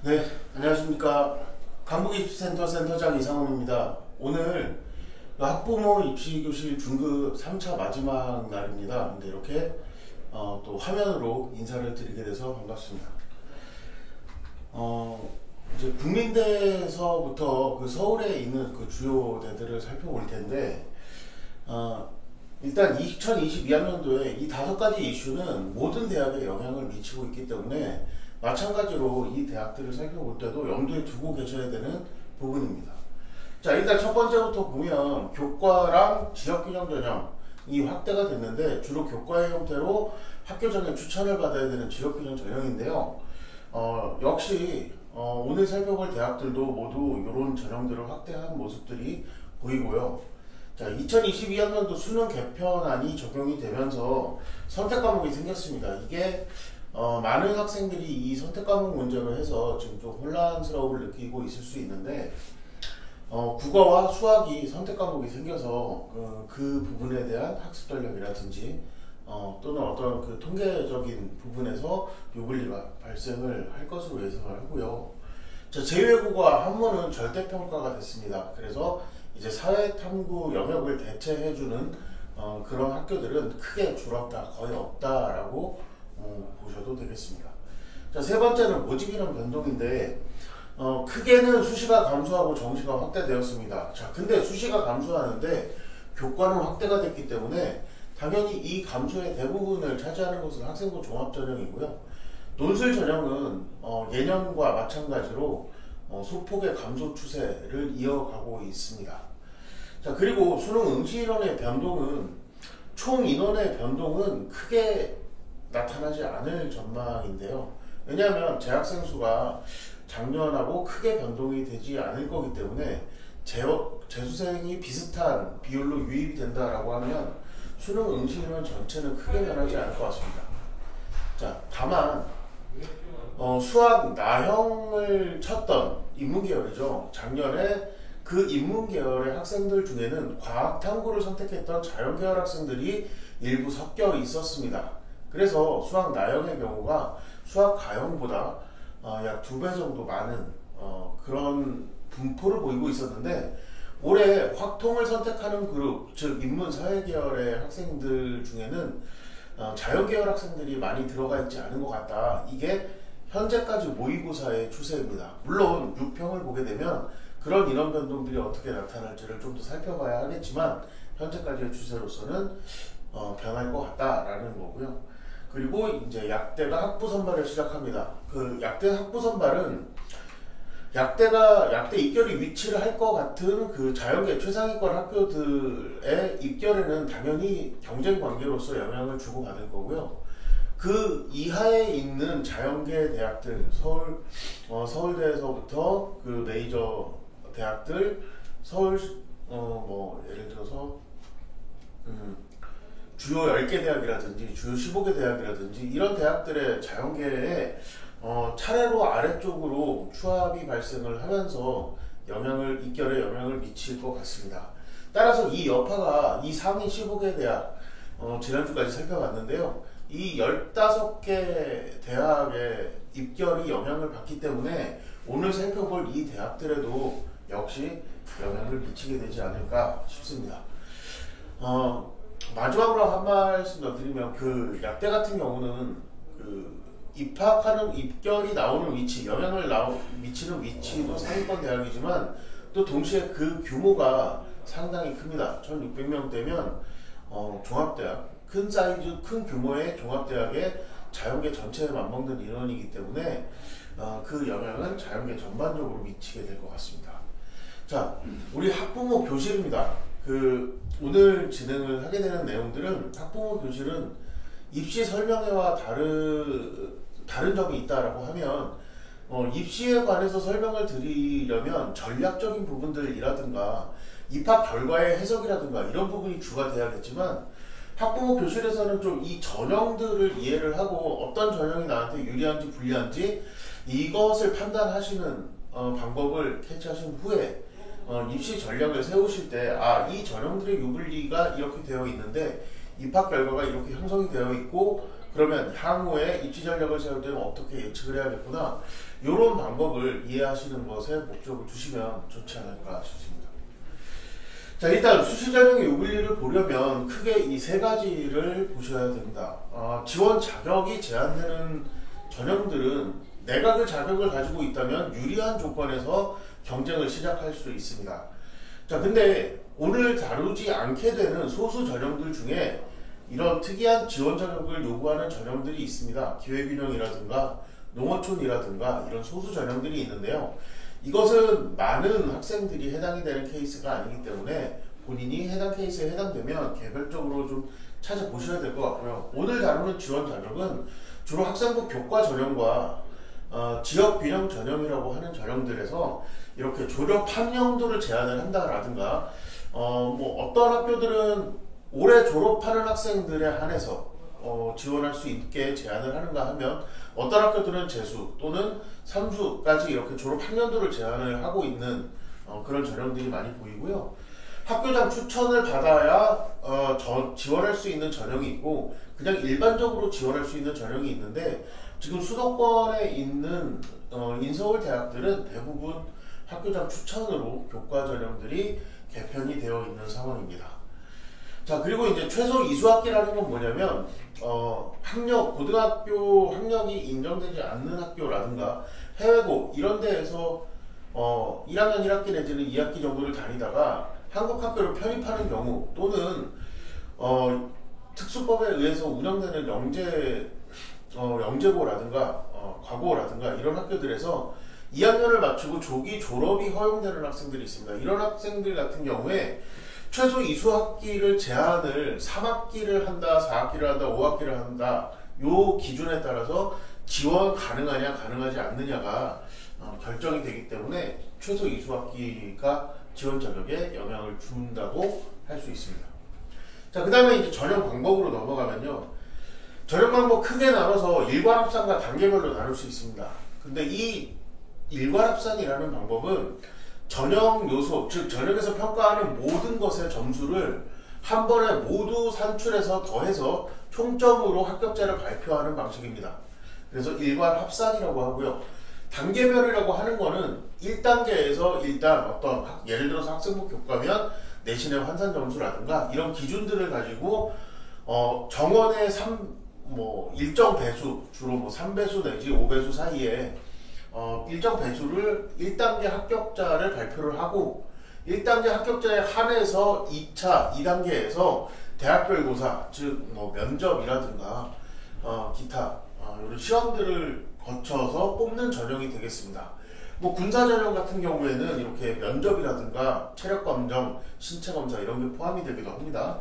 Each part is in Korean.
네, 안녕하십니까. 강북입시센터 센터장 이상훈입니다. 오늘 학부모 입시교실 중급 3차 마지막 날입니다. 근데 이렇게 또 화면으로 인사를 드리게 돼서 반갑습니다. 이제 국민대에서부터 그 서울에 있는 그 주요 대들을 살펴볼 텐데, 일단 2022학년도에 이 5가지 이슈는 모든 대학에 영향을 미치고 있기 때문에 마찬가지로 이 대학들을 살펴볼 때도 염두에 두고 계셔야 되는 부분입니다. 자, 일단 첫 번째부터 보면 교과랑 지역균형 전형이 확대가 됐는데, 주로 교과의 형태로 학교장에 추천을 받아야 되는 지역균형 전형인데요. 역시 오늘 살펴볼 대학들도 모두 이런 전형들을 확대한 모습들이 보이고요. 자, 2022학년도 수능 개편안이 적용이 되면서 선택 과목이 생겼습니다. 이게 많은 학생들이 이 선택 과목 문제로 해서 지금 좀 혼란스러움을 느끼고 있을 수 있는데, 국어와 수학이 선택 과목이 생겨서 그 부분에 대한 학습 전략이라든지 또는 어떤 그 통계적인 부분에서 유불리가 발생을 할 것으로 예상을 하고요. 자, 제외국어와 한문은 절대평가가 됐습니다. 그래서 이제 사회탐구 영역을 대체해주는 그런 학교들은 크게 줄었다, 거의 없다라고 보셔도 되겠습니다. 자, 세 번째는 모집인원 변동인데, 크게는 수시가 감소하고 정시가 확대되었습니다. 자, 근데 수시가 감소하는데 교과는 확대가 됐기 때문에 당연히 이 감소의 대부분을 차지하는 것은 학생부 종합전형이고요. 논술 전형은 예년과 마찬가지로 소폭의 감소 추세를 이어가고 있습니다. 자, 그리고 수능 응시 인원의 변동은 총 인원의 변동은 크게 나타나지 않을 전망인데요. 왜냐하면 재학생 수가 작년하고 크게 변동이 되지 않을 거기 때문에 재수생이 비슷한 비율로 유입이 된다라고 하면 수능 응시 인원 전체는 크게 변하지 않을 것 같습니다. 자, 다만 수학 나형을 쳤던 인문계열이죠. 작년에 그 인문계열의 학생들 중에는 과학탐구를 선택했던 자연계열 학생들이 일부 섞여 있었습니다. 그래서 수학 나형의 경우가 수학 가형보다 약 2배 정도 많은 그런 분포를 보이고 있었는데, 올해 확통을 선택하는 그룹, 즉 인문사회계열의 학생들 중에는 자연계열 학생들이 많이 들어가 있지 않은 것 같다. 이게 현재까지 모의고사의 추세입니다. 물론 6평을 보게 되면 그런 인원 변동들이 어떻게 나타날지를 좀 더 살펴봐야 하겠지만, 현재까지의 추세로서는 변할 것 같다라는 거고요. 그리고 이제 약대가 학부 선발을 시작합니다. 그 약대 학부 선발은 약대 입결이 위치를 할 것 같은 그 자연계 최상위권 학교들의 입결에는 당연히 경쟁 관계로서 영향을 주고받을 거고요. 그 이하에 있는 자연계 대학들, 서울대에서부터 그 메이저 대학들, 예를 들어서 주요 10개 대학이라든지 주요 15개 대학이라든지 이런 대학들의 자연계에 차례로 아래쪽으로 추합이 발생을 하면서 입결에 영향을 미칠 것 같습니다. 따라서 이 여파가 이 상위 15개 대학, 지난주까지 살펴봤는데요. 이 15개 대학의 입결이 영향을 받기 때문에 오늘 살펴볼 이 대학들에도 역시 영향을 미치게 되지 않을까 싶습니다. 마지막으로 한 말씀 더 드리면, 그 약대 같은 경우는 그 입결이 나오는 위치, 영향을 미치는 위치도 상위권 대학이지만 또 동시에 그 규모가 상당히 큽니다. 1600명대면 종합대학, 큰 사이즈, 큰 규모의 종합대학의 자연계 전체에 맞먹는 인원이기 때문에 그 영향은 자연계 전반적으로 미치게 될 것 같습니다. 자, 우리 학부모 교실입니다. 오늘 진행을 하게 되는 내용들은, 학부모 교실은 입시 설명회와 다른 점이 있다라고 하면, 입시에 관해서 설명을 드리려면 전략적인 부분들이라든가 입학 결과의 해석이라든가 이런 부분이 주가 돼야겠지만, 학부모 교실에서는 좀 이 전형들을 이해를 하고 어떤 전형이 나한테 유리한지 불리한지 이것을 판단하시는 방법을 캐치하신 후에 입시 전략을 세우실 때, 이 전형들의 유불리가 이렇게 되어 있는데 입학 결과가 이렇게 형성이 되어 있고 그러면 향후에 입시 전략을 세울 때는 어떻게 예측을 해야겠구나. 이런 방법을 이해하시는 것에 목적을 두시면 좋지 않을까 싶습니다. 자, 일단 수시 전형의 요블리를 보려면 크게 이 세 가지를 보셔야 됩니다. 지원 자격이 제한되는 전형들은 내가 그 자격을 가지고 있다면 유리한 조건에서 경쟁을 시작할 수 있습니다. 자, 근데 오늘 다루지 않게 되는 소수 전형들 중에 이런 특이한 지원 자격을 요구하는 전형들이 있습니다. 기회균형이라든가 농어촌이라든가 이런 소수 전형들이 있는데요. 이것은 많은 학생들이 해당이 되는 케이스가 아니기 때문에 본인이 해당 케이스에 해당되면 개별적으로 좀 찾아보셔야 될 것 같고요. 오늘 다루는 지원 자격은 주로 학생부 교과 전형과 지역균형 전형이라고 하는 전형들에서 이렇게 졸업 학년도를 제한을 한다라든가 뭐 어떤 학교들은 올해 졸업하는 학생들에 한해서 지원할 수 있게 제한을 하는가 하면 어떤 학교들은 재수 또는 삼수까지 이렇게 졸업 학년도를 제한을 하고 있는 그런 전형들이 많이 보이고요. 학교장 추천을 받아야 지원할 수 있는 전형이 있고 그냥 일반적으로 지원할 수 있는 전형이 있는데 지금 수도권에 있는 인서울 대학들은 대부분 학교장 추천으로 교과 전형들이 개편이 되어 있는 상황입니다. 자, 그리고 이제 최소 이수학기라는 건 뭐냐면 고등학교 학력이 인정되지 않는 학교라든가 해외고 이런 데에서 1학년 1학기 내지는 2학기 정도를 다니다가 한국 학교로 편입하는 경우 또는 특수법에 의해서 운영되는 영재고라든가 과고라든가 이런 학교들에서 2학년을 마치고 조기 졸업이 허용되는 학생들이 있습니다. 이런 학생들 같은 경우에 최소 이수학기를 제한을 3학기를 한다, 4학기를 한다, 5학기를 한다 요 기준에 따라서 지원 가능하냐 가능하지 않느냐가 결정이 되기 때문에 최소 이수학기가 지원 자격에 영향을 준다고 할 수 있습니다. 자, 그 다음에 이제 전형 방법으로 넘어가면요. 전형 방법 크게 나눠서 일괄합산과 단계별로 나눌 수 있습니다. 근데 이 일괄합산이라는 방법은 전형 요소, 즉 전형에서 평가하는 모든 것의 점수를 한 번에 모두 산출해서 더해서 총점으로 합격자를 발표하는 방식입니다. 그래서 일괄합산이라고 하고요. 단계별이라고 하는 거는 1단계에서 일단 예를 들어서 학생부 교과면 내신의 환산 점수라든가 이런 기준들을 가지고 정원의 일정 배수, 주로 3배수 내지 5배수 사이에 일정 배수를 1단계 합격자를 발표를 하고 1단계 합격자에 한해서 2단계에서 대학별고사, 즉 면접이라든가 기타 이런 시험들을 거쳐서 뽑는 전형이 되겠습니다. 군사 전형 같은 경우에는 이렇게 면접이라든가 체력 검정, 신체 검사 이런 게 포함이 되기도 합니다.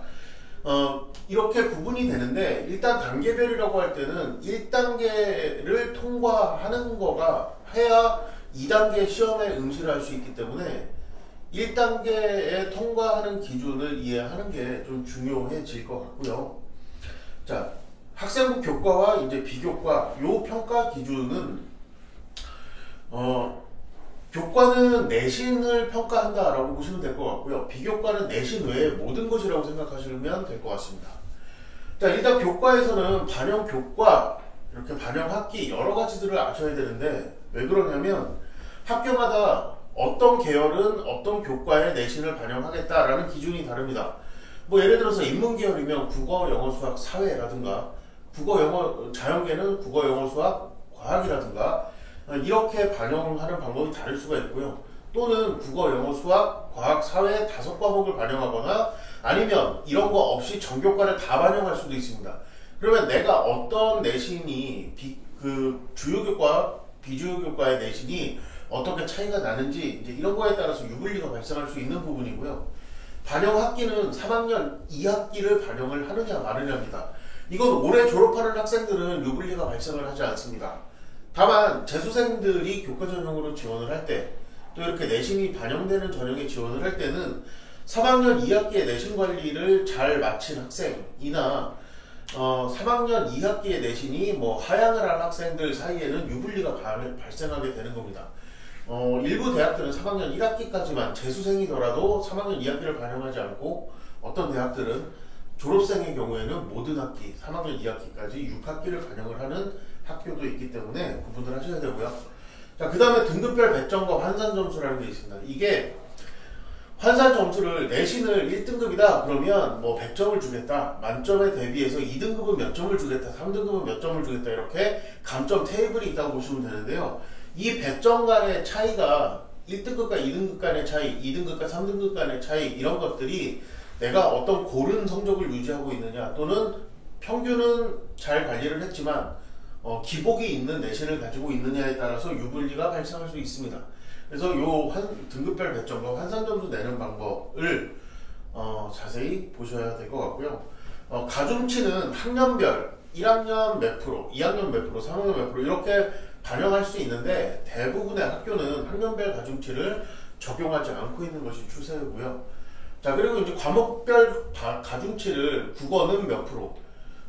이렇게 구분이 되는데 일단 단계별이라고 할 때는 1단계를 통과하는 거가 해야 2단계 시험에 응시를 할 수 있기 때문에 1단계에 통과하는 기준을 이해하는 게 좀 중요해질 것 같고요. 자, 학생부 교과와 이제 비교과 요 평가 기준은 교과는 내신을 평가한다라고 보시면 될 것 같고요. 비교과는 내신 외에 모든 것이라고 생각하시면 될 것 같습니다. 자, 일단 교과에서는 반영 교과, 이렇게 반영 학기 여러 가지들을 아셔야 되는데 왜 그러냐면 학교마다 어떤 계열은 어떤 교과에 내신을 반영하겠다라는 기준이 다릅니다. 예를 들어서 인문계열이면 국어, 영어, 수학, 사회라든가 국어, 영어, 자연계는 국어, 영어, 수학, 과학이라든가 이렇게 반영하는 방법이 다를 수가 있고요. 또는 국어, 영어, 수학, 과학, 사회 5과목을 반영하거나 아니면 이런 거 없이 전교과를 다 반영할 수도 있습니다. 그러면 내가 어떤 내신이 주요교과, 비주요교과의 내신이 어떻게 차이가 나는지 이제 이런 거에 따라서 유불리가 발생할 수 있는 부분이고요. 반영 학기는 3학년 2학기를 반영을 하느냐 마느냐입니다. 이건 올해 졸업하는 학생들은 유불리가 발생을 하지 않습니다. 다만 재수생들이 교과 전형으로 지원을 할 때 또 이렇게 내신이 반영되는 전형에 지원을 할 때는 3학년 2학기에 내신 관리를 잘 마친 학생이나 3학년 2학기에 내신이 하향을 한 학생들 사이에는 유불리가 발생하게 되는 겁니다. 일부 대학들은 3학년 1학기까지만 재수생이더라도 3학년 2학기를 반영하지 않고 어떤 대학들은 졸업생의 경우에는 모든 학기 3학년 2학기까지 6학기를 반영을 하는 학교도 있기 때문에 구분을 하셔야 되고요. 자, 그 다음에 등급별 배점과 환산 점수라는 게 있습니다. 이게 환산 점수를 내신을 1등급이다 그러면 뭐 100점을 주겠다, 만점에 대비해서 2등급은 몇 점을 주겠다, 3등급은 몇 점을 주겠다, 이렇게 감점 테이블이 있다고 보시면 되는데요. 이 배점 간의 차이가 1등급과 2등급 간의 차이, 2등급과 3등급 간의 차이, 이런 것들이 내가 어떤 고른 성적을 유지하고 있느냐, 또는 평균은 잘 관리를 했지만 기복이 있는 내신을 가지고 있느냐에 따라서 유불리가 발생할 수 있습니다. 그래서 요 등급별 배점과 환산점수 내는 방법을 자세히 보셔야 될 것 같고요. 가중치는 학년별 1학년 몇 프로, 2학년 몇 프로, 3학년 몇 프로 이렇게 반영할 수 있는데, 대부분의 학교는 학년별 가중치를 적용하지 않고 있는 것이 추세고요. 자, 그리고 이제 과목별 가중치를 국어는 몇 프로,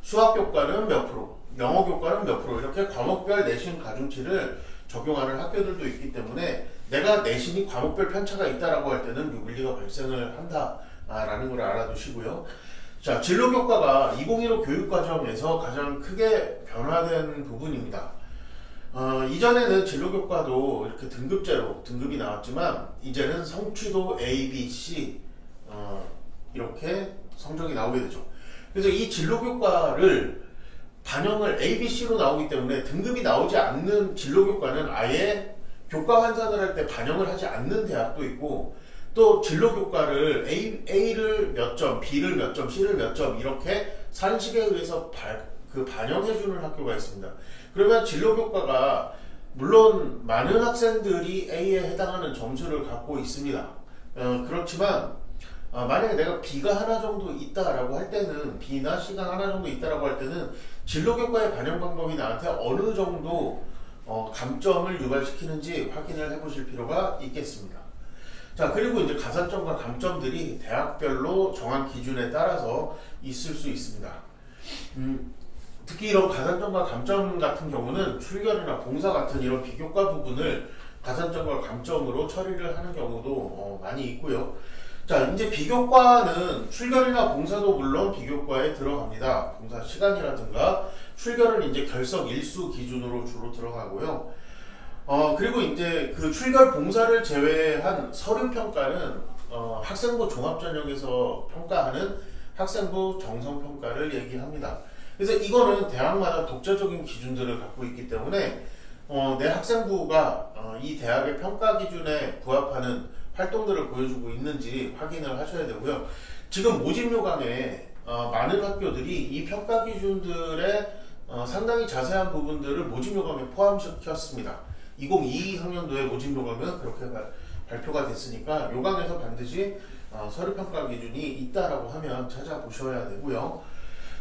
수학 교과는 몇 프로, 영어 교과는 몇 프로, 이렇게 과목별 내신 가중치를 적용하는 학교들도 있기 때문에 내가 내신이 과목별 편차가 있다라고 할 때는 유불리가 발생을 한다라는 걸 알아두시고요. 자, 진로교과가 2015 교육과정에서 가장 크게 변화된 부분입니다. 이전에는 진로교과도 이렇게 등급제로 등급이 나왔지만, 이제는 성취도 A, B, C 이렇게 성적이 나오게 되죠. 그래서 이 진로교과를 반영을 A, B, C로 나오기 때문에 등급이 나오지 않는 진로교과는 아예 교과 환산을 할 때 반영을 하지 않는 대학도 있고, 또 진로교과를 A를 몇 점, B를 몇 점, C를 몇 점 이렇게 산식에 의해서 반영해주는 학교가 있습니다. 그러면 진로교과가 물론 많은 학생들이 A에 해당하는 점수를 갖고 있습니다. 그렇지만 만약에 내가 B가 하나 정도 있다라고 할 때는, B나 C가 하나 정도 있다라고 할 때는 진로교과의 반영 방법이 나한테 어느 정도 감점을 유발시키는지 확인을 해보실 필요가 있겠습니다. 자, 그리고 이제 가산점과 감점들이 대학별로 정한 기준에 따라서 있을 수 있습니다. 특히 이런 가산점과 감점 같은 경우는 출결이나 봉사 같은 이런 비교과 부분을 가산점과 감점으로 처리를 하는 경우도 많이 있고요. 자, 이제 비교과는 출결이나 봉사도 물론 비교과에 들어갑니다. 봉사 시간이라든가 출결은 이제 결석 일수 기준으로 주로 들어가고요. 그리고 이제 그 출결 봉사를 제외한 서류 평가는 학생부 종합전형에서 평가하는 학생부 정성평가를 얘기합니다. 그래서 이거는 대학마다 독자적인 기준들을 갖고 있기 때문에 내 학생부가 이 대학의 평가 기준에 부합하는 활동들을 보여주고 있는지 확인을 하셔야 되고요. 지금 모집 요강에 많은 학교들이 이 평가 기준들의 상당히 자세한 부분들을 모집 요강에 포함시켰습니다. 2022 학년도에 모집 요강은 그렇게 발표가 됐으니까 요강에서 반드시 서류 평가 기준이 있다라고 하면 찾아보셔야 되고요.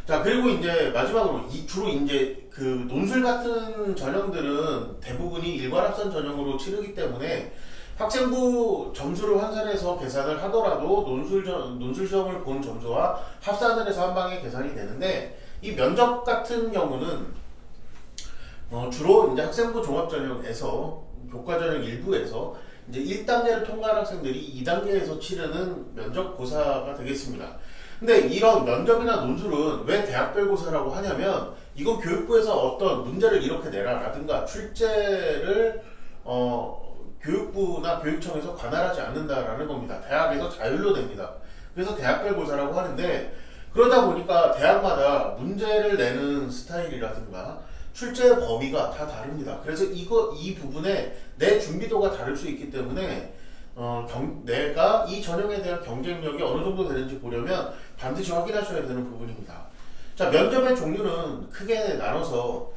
자, 그리고 이제 마지막으로 주로 이제 그 논술 같은 전형들은 대부분이 일괄합산 전형으로 치르기 때문에 학생부 점수를 환산해서 계산을 하더라도 논술 시험을 본 점수와 합산을 해서 한 방에 계산이 되는데, 이 면접 같은 경우는 주로 이제 학생부 종합전형에서 교과전형 일부에서 이제 1단계를 통과한 학생들이 2단계에서 치르는 면접고사가 되겠습니다. 근데 이런 면접이나 논술은 왜 대학별고사라고 하냐면, 이건 교육부에서 어떤 문제를 이렇게 내라 라든가 출제를 교육부나 교육청에서 관할하지 않는다라는 겁니다. 대학에서 자율로 냅니다. 그래서 대학별고사라고 하는데, 그러다 보니까 대학마다 문제를 내는 스타일이라든가 출제 범위가 다 다릅니다. 그래서 이 부분에 내 준비도가 다를 수 있기 때문에 내가 이 전형에 대한 경쟁력이 어느 정도 되는지 보려면 반드시 확인하셔야 되는 부분입니다. 자, 면접의 종류는 크게 나눠서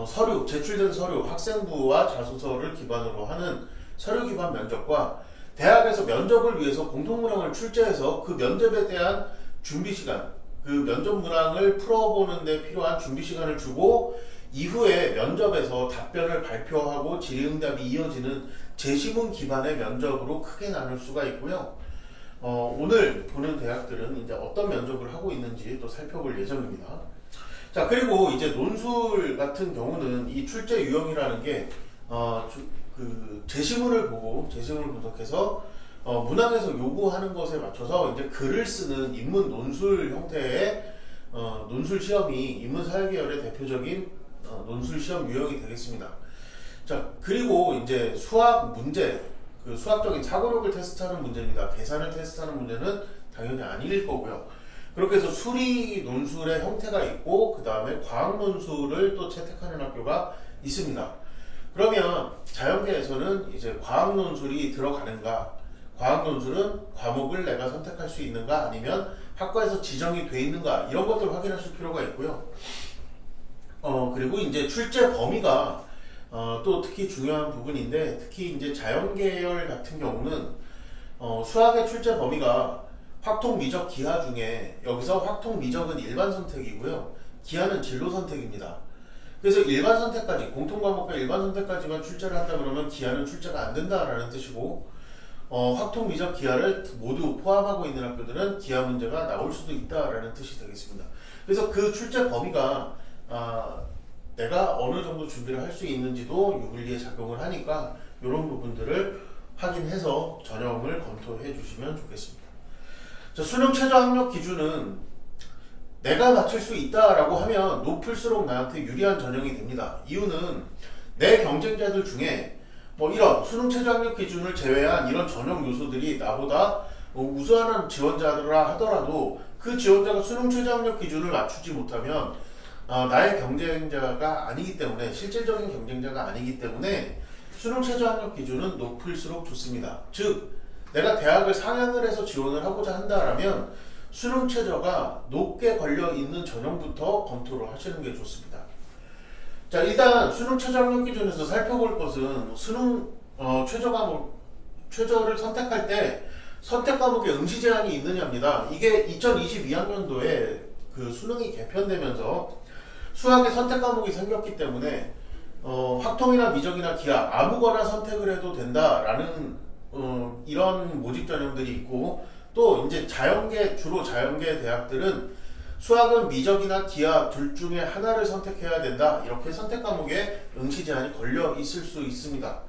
서류, 제출된 서류, 학생부와 자소서를 기반으로 하는 서류 기반 면접과 대학에서 면접을 위해서 공통문항을 출제해서 그 면접에 대한 준비 시간, 그 면접 문항을 풀어보는 데 필요한 준비 시간을 주고 이후에 면접에서 답변을 발표하고 질의응답이 이어지는 제시문 기반의 면접으로 크게 나눌 수가 있고요. 오늘 보는 대학들은 이제 어떤 면접을 하고 있는지 또 살펴볼 예정입니다. 자, 그리고 이제 논술 같은 경우는 이 출제 유형이라는 게 그 제시문을 보고 제시문을 분석해서 문항에서 요구하는 것에 맞춰서 이제 글을 쓰는 인문 논술 형태의 논술 시험이 인문 사회계열의 대표적인 논술 시험 유형이 되겠습니다. 자, 그리고 이제 수학 문제, 그 수학적인 사고력을 테스트하는 문제입니다. 계산을 테스트하는 문제는 당연히 아닐 거고요. 그렇게 해서 수리 논술의 형태가 있고 그 다음에 과학 논술을 또 채택하는 학교가 있습니다. 그러면 자연계에서는 이제 과학 논술이 들어가는가, 과학 논술은 과목을 내가 선택할 수 있는가 아니면 학과에서 지정이 돼 있는가 이런 것들을 확인하실 필요가 있고요. 그리고 이제 출제 범위가 또 특히 중요한 부분인데, 특히 이제 자연계열 같은 경우는 수학의 출제 범위가 확통, 미적, 기하 중에 여기서 확통, 미적은 일반 선택이고요. 기하는 진로 선택입니다. 그래서 일반 선택까지, 공통과목과 일반 선택까지만 출제를 한다 그러면 기하는 출제가 안 된다라는 뜻이고, 확통, 미적, 기하를 모두 포함하고 있는 학교들은 기하 문제가 나올 수도 있다라는 뜻이 되겠습니다. 그래서 그 출제 범위가 내가 어느 정도 준비를 할 수 있는지도 유불리에 작용을 하니까 이런 부분들을 확인해서 전형을 검토해 주시면 좋겠습니다. 자, 수능 최저 학력 기준은 내가 맞출 수 있다라고 하면 높을수록 나한테 유리한 전형이 됩니다. 이유는 내 경쟁자들 중에 이런 수능 최저 학력 기준을 제외한 이런 전형 요소들이 나보다 우수한 지원자라 하더라도 그 지원자가 수능 최저 학력 기준을 맞추지 못하면 나의 경쟁자가 아니기 때문에, 실질적인 경쟁자가 아니기 때문에 수능 최저 학력 기준은 높을수록 좋습니다. 즉 내가 대학을 상향을 해서 지원을 하고자 한다라면 수능 최저가 높게 걸려 있는 전형부터 검토를 하시는 게 좋습니다. 자, 일단 수능 최저 학력 기준에서 살펴볼 것은 수능 최저를 선택할 때 선택 과목에 응시 제한이 있느냐입니다. 이게 2022학년도에 그 수능이 개편되면서 수학의 선택 과목이 생겼기 때문에 확통이나 미적이나 기하 아무거나 선택을 해도 된다라는 이런 모집 전형들이 있고, 또 이제 주로 자연계 대학들은 수학은 미적이나 기하 둘 중에 하나를 선택해야 된다, 이렇게 선택 과목에 응시 제한이 걸려 있을 수 있습니다.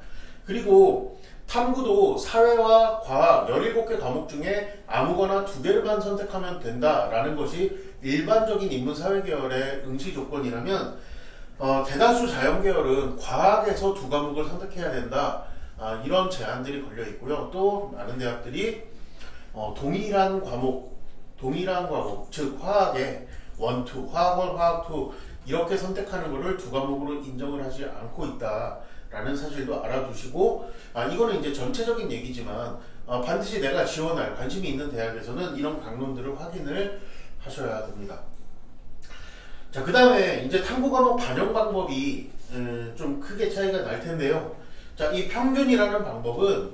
그리고 탐구도 사회와 과학 17개 과목 중에 아무거나 2개를만 선택하면 된다라는 것이 일반적인 인문사회계열의 응시 조건이라면, 대다수 자연계열은 과학에서 2과목을 선택해야 된다, 이런 제한들이 걸려 있고요. 또 많은 대학들이 동일한 과목, 즉 화학의 1, 2, 화학 1, 화학 2 이렇게 선택하는 것을 2과목으로 인정을 하지 않고 있다라는 사실도 알아두시고, 이거는 이제 전체적인 얘기지만 반드시 내가 지원할 관심이 있는 대학에서는 이런 강론들을 확인을 하셔야 됩니다. 자, 그 다음에 이제 탐구 과목 반영 방법이 좀 크게 차이가 날 텐데요. 자, 이 평균이라는 방법은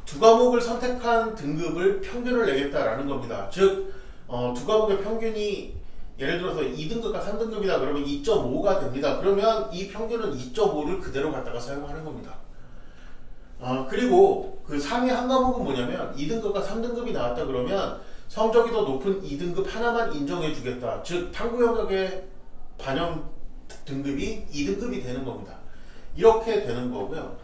2과목을 선택한 등급을 평균을 내겠다라는 겁니다. 즉, 2과목의 평균이 예를 들어서 2등급과 3등급이다 그러면 2.5가 됩니다. 그러면 이 평균은 2.5를 그대로 갖다가 사용하는 겁니다. 그리고 그 상위 한 과목은 뭐냐면 2등급과 3등급이 나왔다 그러면 성적이 더 높은 2등급 하나만 인정해 주겠다. 즉 탐구 영역의 반영 등급이 2등급이 되는 겁니다. 이렇게 되는 거고요.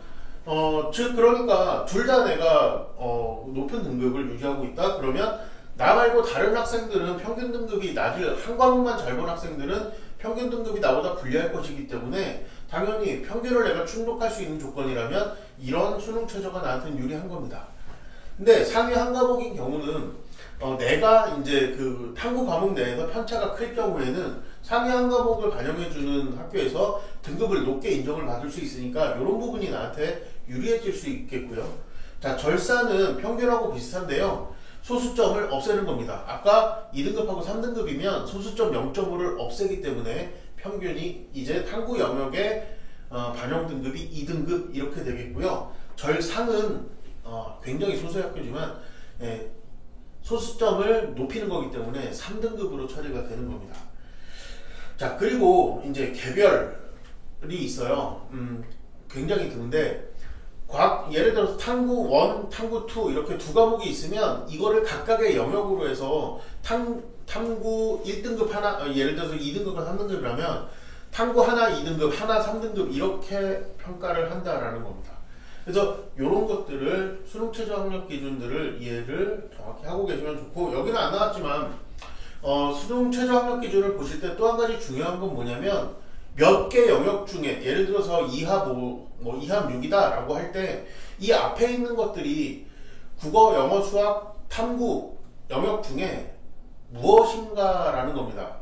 즉 그러니까 둘 다 내가 높은 등급을 유지하고 있다 그러면 나 말고 다른 학생들은 평균 등급이 낮을, 한 과목만 잘 본 학생들은 평균 등급이 나보다 불리할 것이기 때문에 당연히 평균을 내가 충족할 수 있는 조건이라면 이런 수능 최저가 나한테는 유리한 겁니다. 근데 상위 한 과목인 경우는 내가 이제 그 탐구 과목 내에서 편차가 클 경우에는 상위 한 과목을 반영해주는 학교에서 등급을 높게 인정을 받을 수 있으니까 이런 부분이 나한테 유리해질 수 있겠고요. 자, 절사는 평균하고 비슷한데요. 소수점을 없애는 겁니다. 아까 2등급하고 3등급이면 소수점 0.5를 없애기 때문에 평균이 이제 탐구 영역의 반영 등급이 2등급 이렇게 되겠고요. 절상은 굉장히 소수의 학교지만 소수점을 높이는 거기 때문에 3등급으로 처리가 되는 겁니다. 자, 그리고 이제 개별이 있어요. 굉장히 드는데 예를 들어서 탐구 1, 탐구 2 이렇게 2과목이 있으면 이거를 각각의 영역으로 해서 탐구 1등급 하나, 예를 들어서 2등급과 3등급이라면 탐구 하나 2등급, 하나 3등급 이렇게 평가를 한다라는 겁니다. 그래서 이런 것들을 수능 최저 학력 기준들을 이해를 정확히 하고 계시면 좋고, 여기는 안 나왔지만 수능 최저 학력 기준을 보실 때 또 한 가지 중요한 건 뭐냐면, 몇 개 영역 중에 예를 들어서 2합 5, 2합 6이다 라고 할 때 이 앞에 있는 것들이 국어, 영어, 수학, 탐구 영역 중에 무엇인가 라는 겁니다.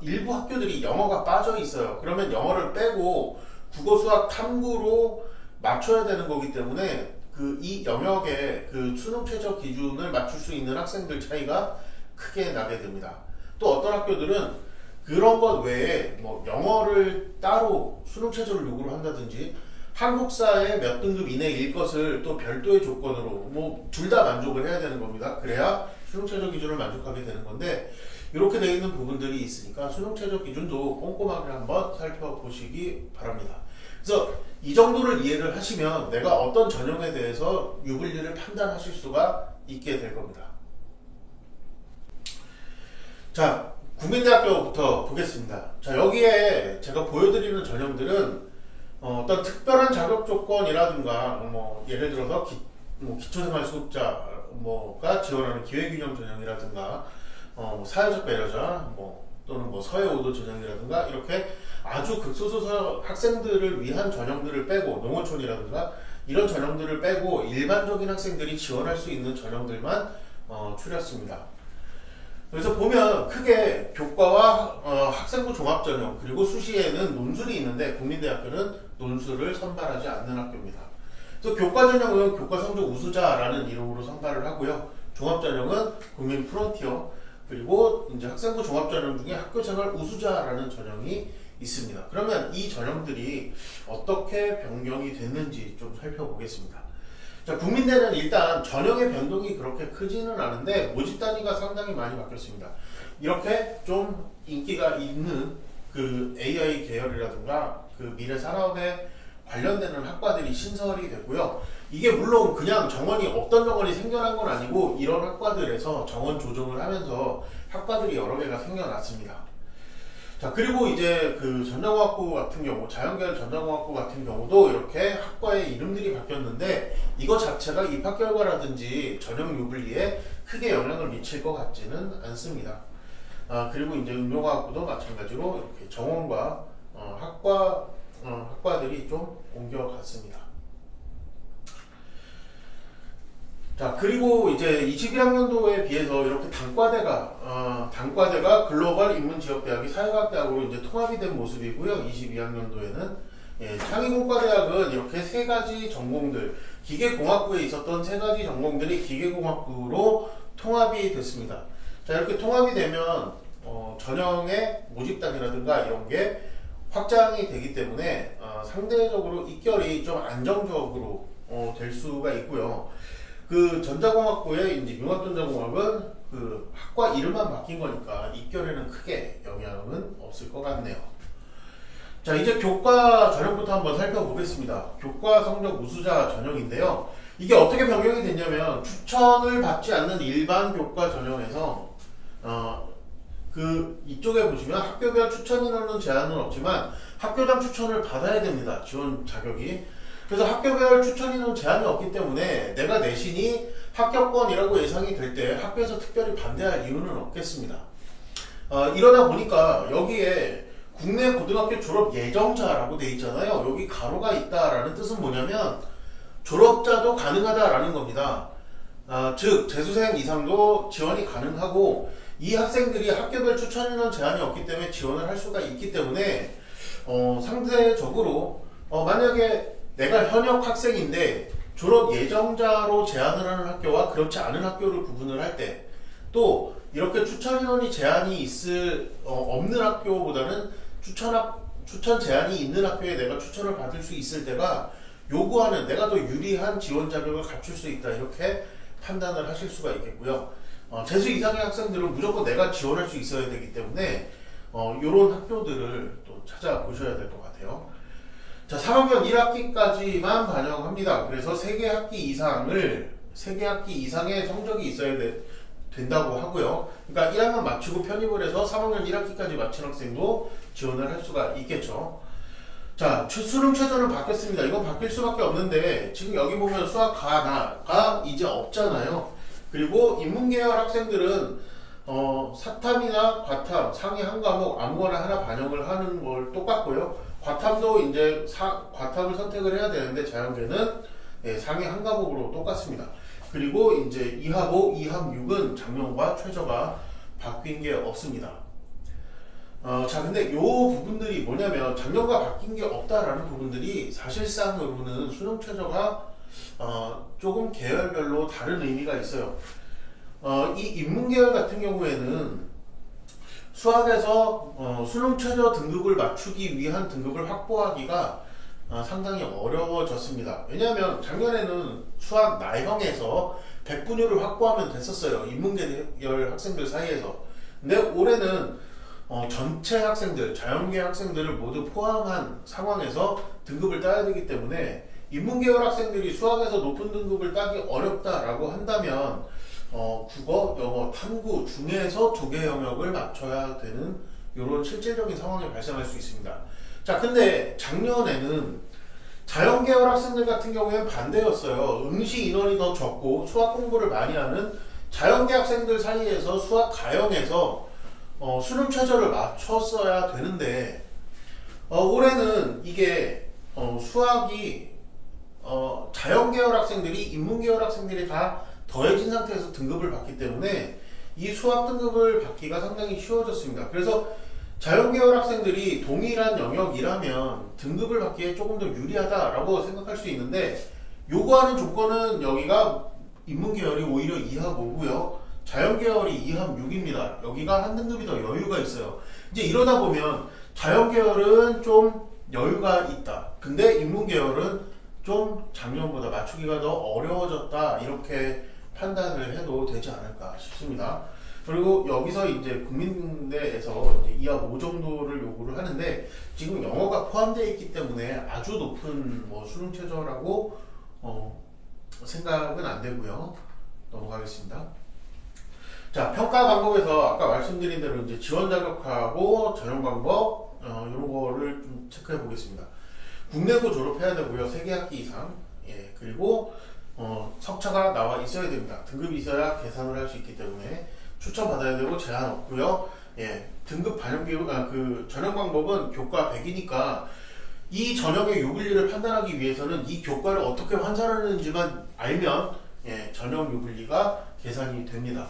일부 학교들이 영어가 빠져 있어요. 그러면 영어를 빼고 국어, 수학, 탐구로 맞춰야 되는 거기 때문에 이 영역의 그 수능 최저 기준을 맞출 수 있는 학생들 차이가 크게 나게 됩니다. 또 어떤 학교들은 그런 것 외에 뭐 영어를 따로 수능 최저를 요구를 한다든지 한국사의 몇 등급 이내일 것을 또 별도의 조건으로 뭐 둘 다 만족을 해야 되는 겁니다. 그래야 수능 최저 기준을 만족하게 되는 건데, 이렇게 되어 있는 부분들이 있으니까 수능 최저 기준도 꼼꼼하게 한번 살펴보시기 바랍니다. 그래서 이 정도를 이해를 하시면 내가 어떤 전형에 대해서 유불리를 판단하실 수가 있게 될 겁니다. 자, 국민대학교부터 보겠습니다. 자, 여기에 제가 보여드리는 전형들은 어떤 특별한 자격 조건이라든가 뭐 예를 들어서 기초생활수급자가 지원하는 기회균형 전형이라든가 사회적 배려자 또는 뭐 서해오도 전형이라든가 이렇게 아주 극소수 학생들을 위한 전형들을 빼고, 농어촌이라든가 이런 전형들을 빼고 일반적인 학생들이 지원할 수 있는 전형들만 추렸습니다. 그래서 보면 크게 교과와 학생부 종합전형 그리고 수시에는 논술이 있는데, 국민대학교는 논술을 선발하지 않는 학교입니다. 그래서 교과전형은 교과성적 우수자라는 이름으로 선발을 하고요. 종합전형은 국민 프론티어, 그리고 이제 학생부 종합전형 중에 학교생활 우수자라는 전형이 있습니다. 그러면 이 전형들이 어떻게 변경이 됐는지 좀 살펴보겠습니다. 자, 국민대는 일단 전형의 변동이 그렇게 크지는 않은데 모집 단위가 상당히 많이 바뀌었습니다. 이렇게 좀 인기가 있는 그 AI 계열이라든가 그 미래 산업에 관련되는 학과들이 신설이 됐고요. 이게 물론 그냥 정원이 없던 정원이 생겨난 건 아니고, 이런 학과들에서 정원 조정을 하면서 학과들이 여러 개가 생겨났습니다. 자, 그리고 이제 그 전자공학부 같은 경우, 자연계열 전자공학부 같은 경우도 이렇게 학과의 이름들이 바뀌었는데, 이거 자체가 입학 결과라든지 전형 유불리에 크게 영향을 미칠 것 같지는 않습니다. 그리고 이제 응용과학부도 마찬가지로 이렇게 정원과 학과들이 좀 옮겨갔습니다. 자, 그리고 이제 21학년도에 비해서 이렇게 단과대가 글로벌 인문지역대학이 사회과학대학으로 이제 통합이 된 모습이고요. 22학년도에는 창의공과대학은 이렇게 세 가지 전공들, 기계공학부에 있었던 세 가지 전공들이 기계공학부로 통합이 됐습니다. 자, 이렇게 통합이 되면 전형의 모집단이라든가 이런 게 확장이 되기 때문에 상대적으로 입결이 좀 안정적으로 될 수가 있고요. 그 전자공학부의 이제 융합전자공학은 그 학과 이름만 바뀐 거니까 입결에는 크게 영향은 없을 것 같네요. 자, 이제 교과 전형부터 한번 살펴보겠습니다. 교과 성적 우수자 전형인데요. 이게 어떻게 변경이 됐냐면, 추천을 받지 않는 일반 교과 전형에서 이쪽에 보시면 학교별 추천 인원은 제한은 없지만 학교당 추천을 받아야 됩니다. 지원 자격이. 그래서 학교별 추천 인원 제한이 없기 때문에 내가 내신이 합격권이라고 예상이 될 때 학교에서 특별히 반대할 이유는 없겠습니다. 이러다 보니까 여기에 국내 고등학교 졸업 예정자라고 돼 있잖아요. 여기 가로가 있다라는 뜻은 뭐냐면 졸업자도 가능하다라는 겁니다. 즉 재수생 이상도 지원이 가능하고, 이 학생들이 학교별 추천 인원 제한이 없기 때문에 지원을 할 수가 있기 때문에 상대적으로 만약에 내가 현역 학생인데 졸업 예정자로 제한을 하는 학교와 그렇지 않은 학교를 구분을 할 때, 또 이렇게 추천 인원이 제한이 없는 학교보다는 추천 제한이 있는 학교에 내가 추천을 받을 수 있을 때가 요구하는, 내가 더 유리한 지원 자격을 갖출 수 있다, 이렇게 판단을 하실 수가 있겠고요. 재수 이상의 학생들은 무조건 내가 지원할 수 있어야 되기 때문에 이런 학교들을 또 찾아보셔야 될 것 같아요. 자, 3학년 1학기까지만 반영합니다. 그래서 3개 학기 이상의 성적이 있어야 된다고 하고요. 그러니까 1학년 마치고 편입을 해서 3학년 1학기까지 마친 학생도 지원을 할 수가 있겠죠. 자, 수능 최저는 바뀌었습니다. 이건 바뀔 수밖에 없는데 지금 여기 보면 수학 가가 이제 없잖아요. 그리고 인문계열 학생들은 사탐이나 과탐 상위 한 과목 아무거나 하나 반영을 하는 걸 똑같고요. 과탐도 이제 과탐을 선택을 해야 되는데 자연계는 상위 한 과목으로 똑같습니다. 그리고 이제 2합 5, 2합 6은 작년과 최저가 바뀐 게 없습니다. 자, 근데 요 부분들이 뭐냐면 작년과 바뀐 게 없다라는 부분들이 사실상으로는 수능 최저가 조금 계열별로 다른 의미가 있어요. 이 인문계열 같은 경우에는 수학에서 수능 최저 등급을 맞추기 위한 등급을 확보하기가 상당히 어려워졌습니다. 왜냐하면 작년에는 수학 나형에서 100분율을 확보하면 됐었어요. 인문계열 학생들 사이에서. 근데 올해는 전체 학생들, 자연계 학생들을 모두 포함한 상황에서 등급을 따야 되기 때문에 인문계열 학생들이 수학에서 높은 등급을 따기 어렵다라고 한다면 국어, 영어, 탐구 중에서 두 개 영역을 맞춰야 되는 이런 실질적인 상황이 발생할 수 있습니다. 자, 근데 작년에는 자연계열 학생들 같은 경우에는 반대였어요. 응시 인원이 더 적고 수학 공부를 많이 하는 자연계 학생들 사이에서 수학 가형에서 수능 최저를 맞췄어야 되는데 올해는 이게 수학이 자연계열 학생들이 인문계열 학생들이 다 더해진 상태에서 등급을 받기 때문에 이 수학 등급을 받기가 상당히 쉬워졌습니다. 그래서 자연계열 학생들이 동일한 영역이라면 등급을 받기에 조금 더 유리하다라고 생각할 수 있는데 요구하는 조건은 여기가 인문계열이 오히려 2합 5고요. 자연계열이 2합 6입니다. 여기가 한 등급이 더 여유가 있어요. 이제 이러다 보면 자연계열은 좀 여유가 있다. 근데 인문계열은 좀 작년보다 맞추기가 더 어려워졌다. 이렇게 판단을 해도 되지 않을까 싶습니다. 그리고 여기서 이제 국민대에서 이제 2합 5 정도를 요구를 하는데 지금 영어가 포함되어 있기 때문에 아주 높은 수능 최저라고 생각은 안 되고요. 넘어가겠습니다. 자, 평가 방법에서 아까 말씀드린 대로 이제 지원 자격하고 전형 방법 이런 거를 좀 체크해 보겠습니다. 국내고 졸업해야 되고요. 3개 학기 이상. 예, 그리고 석차가 나와 있어야 됩니다. 등급이 있어야 계산을 할 수 있기 때문에 추천 받아야 되고 제한 없고요. 예, 등급 반영 비율 그 전형 방법은 교과 100이니까 이 전형의 유불리를 판단하기 위해서는 이 교과를 어떻게 환산하는지만 알면 전형 유불리가 계산이 됩니다.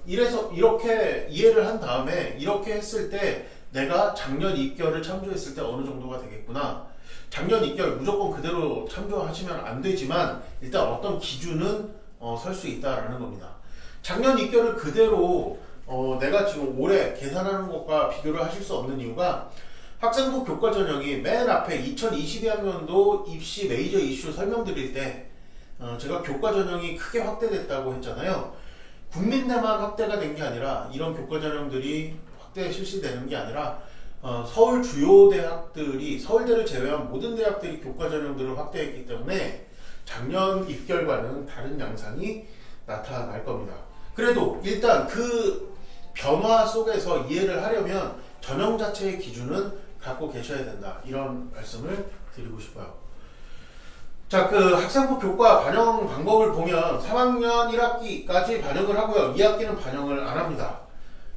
이래서 이렇게 이해를 한 다음에 이렇게 했을 때 내가 작년 입결을 참조했을 때 어느 정도가 되겠구나. 작년 입결 무조건 그대로 참조하시면 안 되지만 일단 어떤 기준은 설 수 있다라는 겁니다. 작년 입결을 그대로 내가 지금 올해 계산하는 것과 비교를 하실 수 없는 이유가 학생부 교과 전형이 맨 앞에 2022학년도 입시 메이저 이슈 설명드릴 때 제가 교과 전형이 크게 확대됐다고 했잖아요. 국민대만 확대가 된 게 아니라 이런 교과 전형들이 확대 실시되는 게 아니라 서울 주요 대학들이 서울대를 제외한 모든 대학들이 교과 전형들을 확대했기 때문에 작년 입결과는 다른 양상이 나타날 겁니다. 그래도 일단 그 변화 속에서 이해를 하려면 전형 자체의 기준은 갖고 계셔야 된다. 이런 말씀을 드리고 싶어요. 자, 그 학생부 교과 반영 방법을 보면 3학년 1학기까지 반영을 하고요. 2학기는 반영을 안 합니다.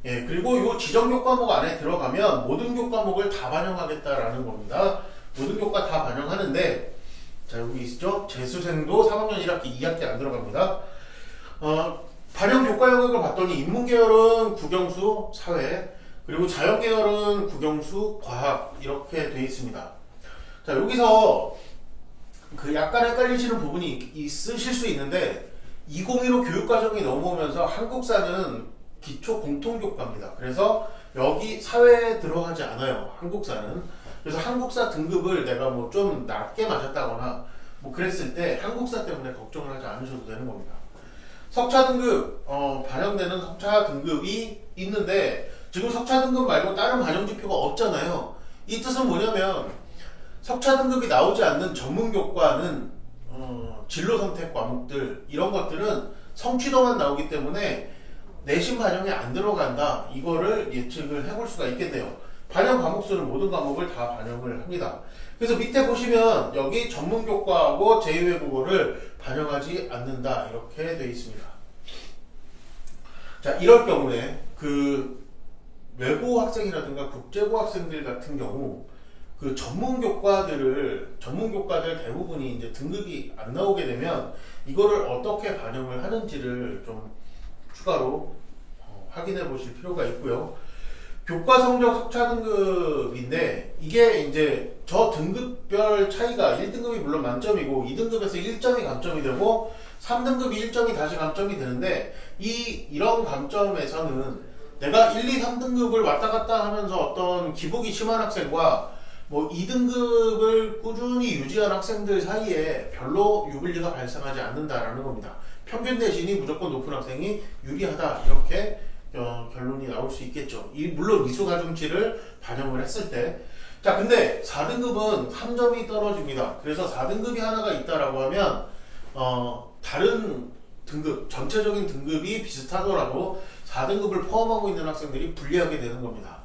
예, 그리고 이 지정 교과목 안에 들어가면 모든 교과목을 다 반영하겠다라는 겁니다. 모든 교과 다 반영하는데, 자, 여기 있죠? 재수생도 3학년 1학기, 2학기 안 들어갑니다. 반영 교과 영역을 봤더니 인문계열은 국영수, 사회, 그리고 자연계열은 국영수, 과학 이렇게 돼 있습니다. 자, 여기서 그 약간 헷갈리시는 부분이 있으실 수 있는데 2015 교육과정이 넘어오면서 한국사는 기초 공통교과입니다. 그래서 여기 사회에 들어가지 않아요. 한국사는. 그래서 한국사 등급을 내가 좀 낮게 맞았다거나 그랬을 때 한국사 때문에 걱정을 하지 않으셔도 되는 겁니다. 석차 등급 반영되는 석차 등급이 있는데 지금 석차 등급 말고 다른 반영 지표가 없잖아요. 이 뜻은 뭐냐면 석차 등급이 나오지 않는 전문 교과는 진로 선택 과목들 이런 것들은 성취도만 나오기 때문에 내신 반영에 안 들어간다. 이거를 예측을 해볼 수가 있겠네요. 반영 과목수는 모든 과목을 다 반영을 합니다. 그래서 밑에 보시면 여기 전문교과하고 제2외국어를 반영하지 않는다 이렇게 되어 있습니다. 자, 이럴 경우에 그 외고 학생이라든가 국제고 학생들 같은 경우 그 전문교과들 대부분이 이제 등급이 안 나오게 되면 이거를 어떻게 반영을 하는지를 좀 추가로 확인해 보실 필요가 있고요. 교과 성적 석차 등급인데 이게 이제 저 등급별 차이가 1등급이 물론 만점이고 2등급에서 1점이 감점이 되고 3등급이 1점이 다시 감점이 되는데 이런 감점에서는 내가 1, 2, 3등급을 왔다 갔다 하면서 어떤 기복이 심한 학생과 뭐 2등급을 꾸준히 유지한 학생들 사이에 별로 유불리가 발생하지 않는다라는 겁니다. 평균 대신이 무조건 높은 학생이 유리하다 이렇게 결론이 나올 수 있겠죠. 물론 이수 가중치를 반영을 했을 때. 자, 근데 4등급은 3점이 떨어집니다. 그래서 4등급이 하나가 있다라고 하면 다른 등급, 전체적인 등급이 비슷하더라도 4등급을 포함하고 있는 학생들이 불리하게 되는 겁니다.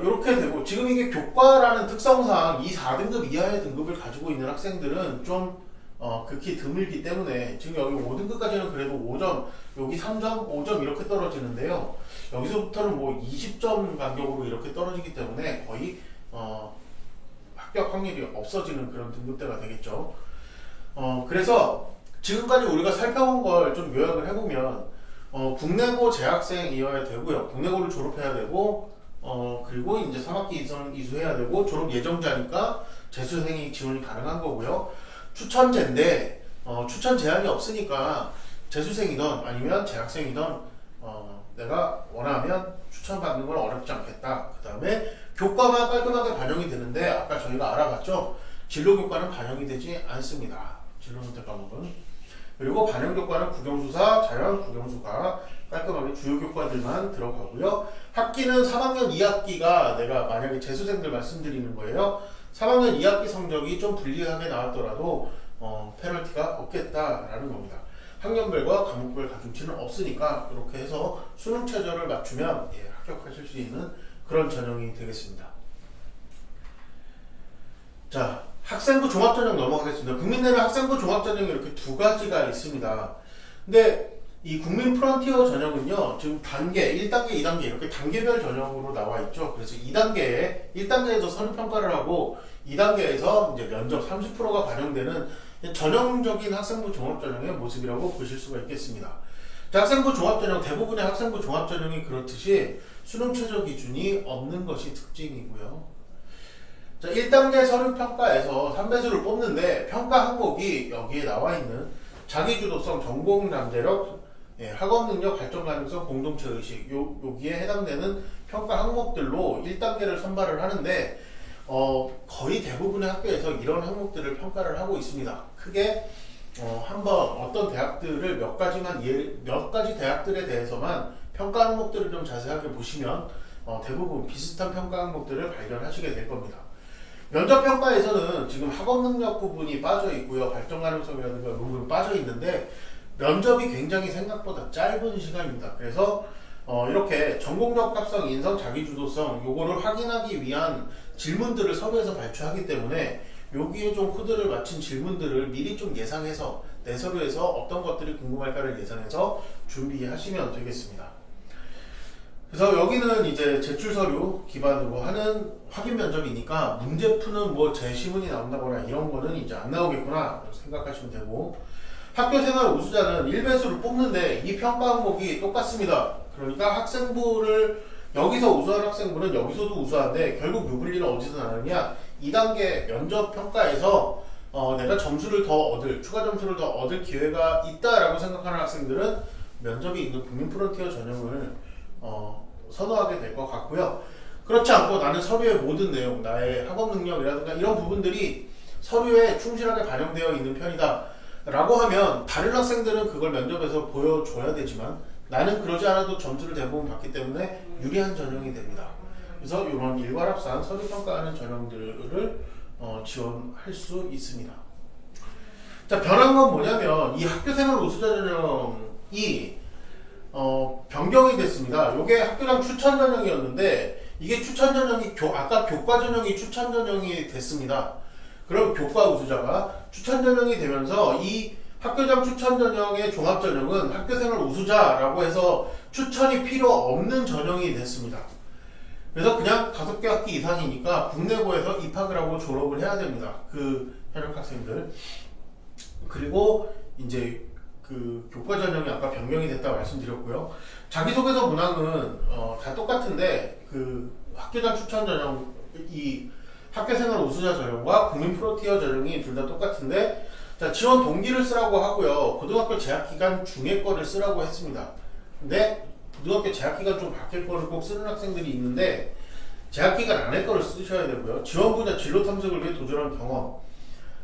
이렇게 되고, 지금 이게 교과라는 특성상 이 4등급 이하의 등급을 가지고 있는 학생들은 좀 극히 드물기 때문에 지금 여기 5등급까지는 그래도 5점, 여기 3점, 5점 이렇게 떨어지는데요. 여기서부터는 뭐 20점 간격으로 이렇게 떨어지기 때문에 거의 합격 확률이 없어지는 그런 등급대가 되겠죠. 그래서 지금까지 우리가 살펴본 걸 좀 요약을 해보면 국내고 재학생이어야 되고요. 국내고를 졸업해야 되고 그리고 이제 3학기 이상 이수해야 되고 졸업 예정자니까 재수생이 지원이 가능한 거고요. 추천제인데 추천 제한이 없으니까 재수생이든 아니면 재학생이든 내가 원하면 추천받는 건 어렵지 않겠다. 그 다음에 교과만 깔끔하게 반영이 되는데 아까 저희가 알아봤죠. 진로교과는 반영이 되지 않습니다. 진로선택 과목은. 그리고 반영교과는 국영수사, 자연, 국영수가 깔끔하게 주요 교과들만 들어가고요. 학기는 3학년 2학기가 내가 만약에 재수생들 말씀드리는 거예요. 3학년 2학기 성적이 좀 불리하게 나왔더라도 페널티가 없겠다라는 겁니다. 학년별과 과목별 가중치는 없으니까 이렇게 해서 수능 최저를 맞추면 합격하실 수 있는 그런 전형이 되겠습니다. 자, 학생부 종합전형 넘어가겠습니다. 국민대는 학생부 종합전형이 이렇게 두 가지가 있습니다. 근데 이 국민 프론티어 전형은요, 지금 단계, 1단계, 2단계 이렇게 단계별 전형으로 나와 있죠. 그래서 2단계에, 1단계에서 선입평가를 하고 2단계에서 이제 면접 30%가 반영되는 전형적인 학생부 종합전형의 모습이라고 보실 수가 있겠습니다. 자, 학생부 종합전형, 대부분의 학생부 종합전형이 그렇듯이 수능 최저 기준이 없는 것이 특징이고요. 자, 1단계 서류평가에서 3배수를 뽑는데 평가 항목이 여기에 나와 있는 자기주도성, 전공잠재력, 학업능력, 발전가능성, 공동체의식 여기에 해당되는 평가 항목들로 1단계를 선발을 하는데 거의 대부분의 학교에서 이런 항목들을 평가를 하고 있습니다. 크게 한번 어떤 대학들을 몇 가지 대학들에 대해서만 평가 항목들을 좀 자세하게 보시면 대부분 비슷한 평가 항목들을 발견하시게 될 겁니다. 면접평가에서는 지금 학업능력 부분이 빠져 있고요. 발전가능성이라든가 부분이 빠져 있는데 면접이 굉장히 생각보다 짧은 시간입니다. 그래서 이렇게 전공적합성, 인성, 자기주도성 요거를 확인하기 위한 질문들을 서류에서 발표하기 때문에 여기에 좀 코드를 맞춘 질문들을 미리 좀 예상해서 내 서류에서 어떤 것들이 궁금할까를 예상해서 준비하시면 되겠습니다. 그래서 여기는 이제 제출 서류 기반으로 하는 확인 면접이니까 문제 푸는 뭐 제시문이 나온다거나 이런 거는 이제 안 나오겠구나 생각하시면 되고, 학교생활 우수자는 1배수를 뽑는데 이 평가 항목이 똑같습니다. 그러니까 학생부를 여기서 우수한 학생부는 여기서도 우수한데 결국 유불리는 어디서 나느냐, 2단계 면접 평가에서 내가 점수를 더 얻을, 추가 점수를 더 얻을 기회가 있다라고 생각하는 학생들은 면접이 있는 국민 프론티어 전형을 선호하게 될 것 같고요. 그렇지 않고 나는 서류의 모든 내용, 나의 학업 능력이라든가 이런 부분들이 서류에 충실하게 반영되어 있는 편이다 라고 하면 다른 학생들은 그걸 면접에서 보여줘야 되지만 나는 그러지 않아도 점수를 대부분 받기 때문에 유리한 전형이 됩니다. 그래서 이런 일괄합산 서류평가하는 전형들을 지원할 수 있습니다. 자, 변한 건 뭐냐면 이 학교생활 우수자 전형이 변경이 됐습니다. 이게 학교장 추천 전형이었는데 이게 추천 전형이 아까 교과 전형이 추천 전형이 됐습니다. 그럼 교과 우수자가 추천 전형이 되면서 이 학교장 추천 전형의 종합 전형은 학교생활 우수자라고 해서 추천이 필요 없는 전형이 됐습니다. 그래서 그냥 5개 학기 이상이니까 국내고에서 입학을 하고 졸업을 해야 됩니다. 그 현역 학생들. 그리고 이제 그 교과 전형이 아까 변경이 됐다 말씀드렸고요. 자기소개서 문항은 다 똑같은데 그 학교장 추천 전형, 이 학교생활 우수자 전형과 국민 프로티어 전형이 둘 다 똑같은데, 자, 지원 동기를 쓰라고 하고요. 고등학교 재학기간 중에 거를 쓰라고 했습니다. 근데 고등학교 재학기간 중 밖에 거를 꼭 쓰는 학생들이 있는데 재학기간 안에 거를 쓰셔야 되고요. 지원 분야 진로 탐색을 위해 도전한 경험,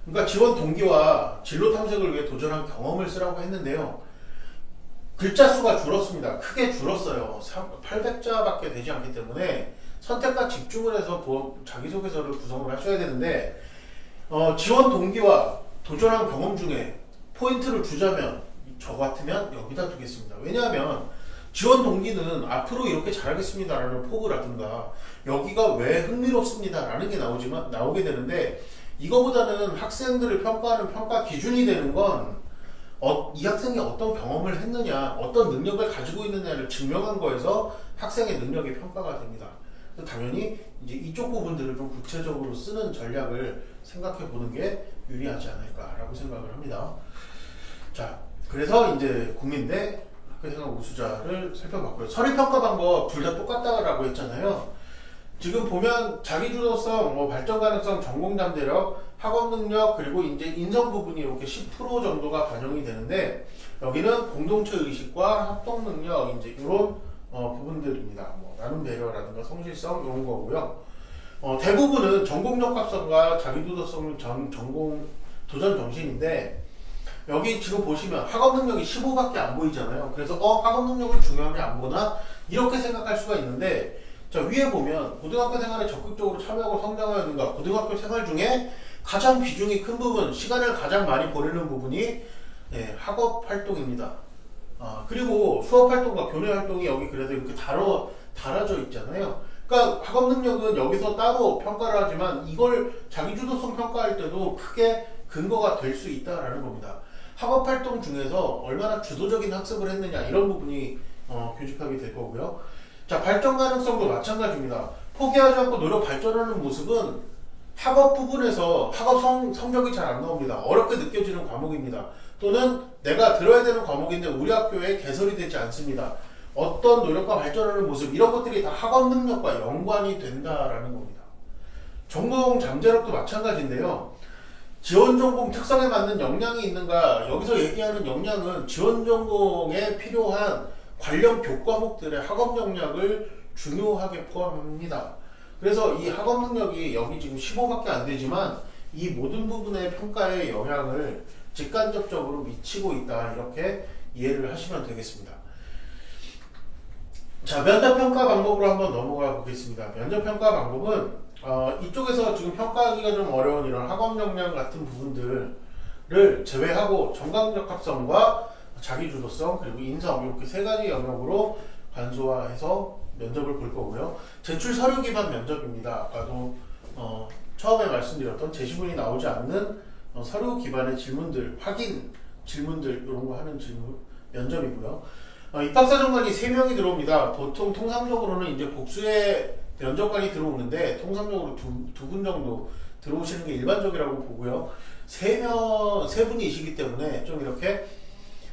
그러니까 지원 동기와 진로 탐색을 위해 도전한 경험을 쓰라고 했는데요. 글자 수가 줄었습니다. 크게 줄었어요. 800자밖에 되지 않기 때문에 선택과 집중을 해서 자기소개서를 구성을 하셔야 되는데, 지원 동기와 도전한 경험 중에 포인트를 주자면 저 같으면 여기다 두겠습니다. 왜냐하면 지원 동기는 앞으로 이렇게 잘하겠습니다 라는 포부라든가 여기가 왜 흥미롭습니다 라는 게 나오게 되는데, 이거보다는 학생들을 평가하는 평가 기준이 되는 건 이 학생이 어떤 경험을 했느냐, 어떤 능력을 가지고 있느냐를 증명한 거에서 학생의 능력이 평가가 됩니다. 당연히 이제 이쪽 부분들을 좀 구체적으로 쓰는 전략을 생각해 보는 게 유리하지 않을까라고 생각을 합니다. 자, 그래서 이제 국민대 학교생활 우수자를 살펴봤고요. 서류평가 방법 둘 다 똑같다라고 했잖아요. 지금 보면 자기주도성, 발전 가능성, 전공 잠재력, 학업 능력, 그리고 이제 인성 부분이 이렇게 10% 정도가 반영이 되는데, 여기는 공동체 의식과 협동 능력, 이제 이런 부분들입니다. 나눔 배려라든가 성실성 이런 거고요. 대부분은 전공 적합성과 자기주도성, 전공 도전 정신인데, 여기 지금 보시면 학업 능력이 15밖에 안 보이잖아요. 그래서 학업 능력을 중요하게 안 보나? 이렇게 생각할 수가 있는데, 자, 위에 보면 고등학교 생활에 적극적으로 참여하고 성장하는가, 고등학교 생활 중에 가장 비중이 큰 부분, 시간을 가장 많이 보내는 부분이 학업 활동입니다. 그리고 수업 활동과 교내 활동이 여기 그래도 이렇게 달아져 있잖아요. 그러니까 학업 능력은 여기서 따로 평가를 하지만 이걸 자기주도성 평가할 때도 크게 근거가 될 수 있다라는 겁니다. 학업 활동 중에서 얼마나 주도적인 학습을 했느냐, 이런 부분이 교집합이 될 거고요. 자, 발전 가능성도 마찬가지입니다. 포기하지 않고 노력 발전하는 모습은 학업 부분에서 학업 성적이 잘 안 나옵니다. 어렵게 느껴지는 과목입니다. 또는 내가 들어야 되는 과목인데 우리 학교에 개설이 되지 않습니다. 어떤 노력과 발전하는 모습, 이런 것들이 다 학업 능력과 연관이 된다라는 겁니다. 전공 잠재력도 마찬가지인데요. 지원 전공 특성에 맞는 역량이 있는가, 여기서 얘기하는 역량은 지원 전공에 필요한 관련 교과목들의 학업 역량을 중요하게 포함합니다. 그래서 이 학업 능력이 여기 지금 15밖에 안 되지만 이 모든 부분의 평가에 영향을 직간접적으로 미치고 있다, 이렇게 이해를 하시면 되겠습니다. 자, 면접평가 방법으로 한번 넘어가 보겠습니다. 면접평가 방법은 이쪽에서 지금 평가하기가 좀 어려운 이런 학업 역량 같은 부분들을 제외하고 정강적합성과 자기주도성, 그리고 인성, 이렇게 세 가지 영역으로 간소화해서 면접을 볼 거고요. 제출 서류 기반 면접입니다. 아까도 처음에 말씀드렸던 제시문이 나오지 않는 서류 기반의 질문들, 확인 질문들, 이런 거 하는 면접이고요. 입학사정관이 3명이 들어옵니다. 보통 통상적으로는 이제 복수의 면접관이 들어오는데 통상적으로 두 분 정도 들어오시는 게 일반적이라고 보고요. 세 분이시기 때문에 좀 이렇게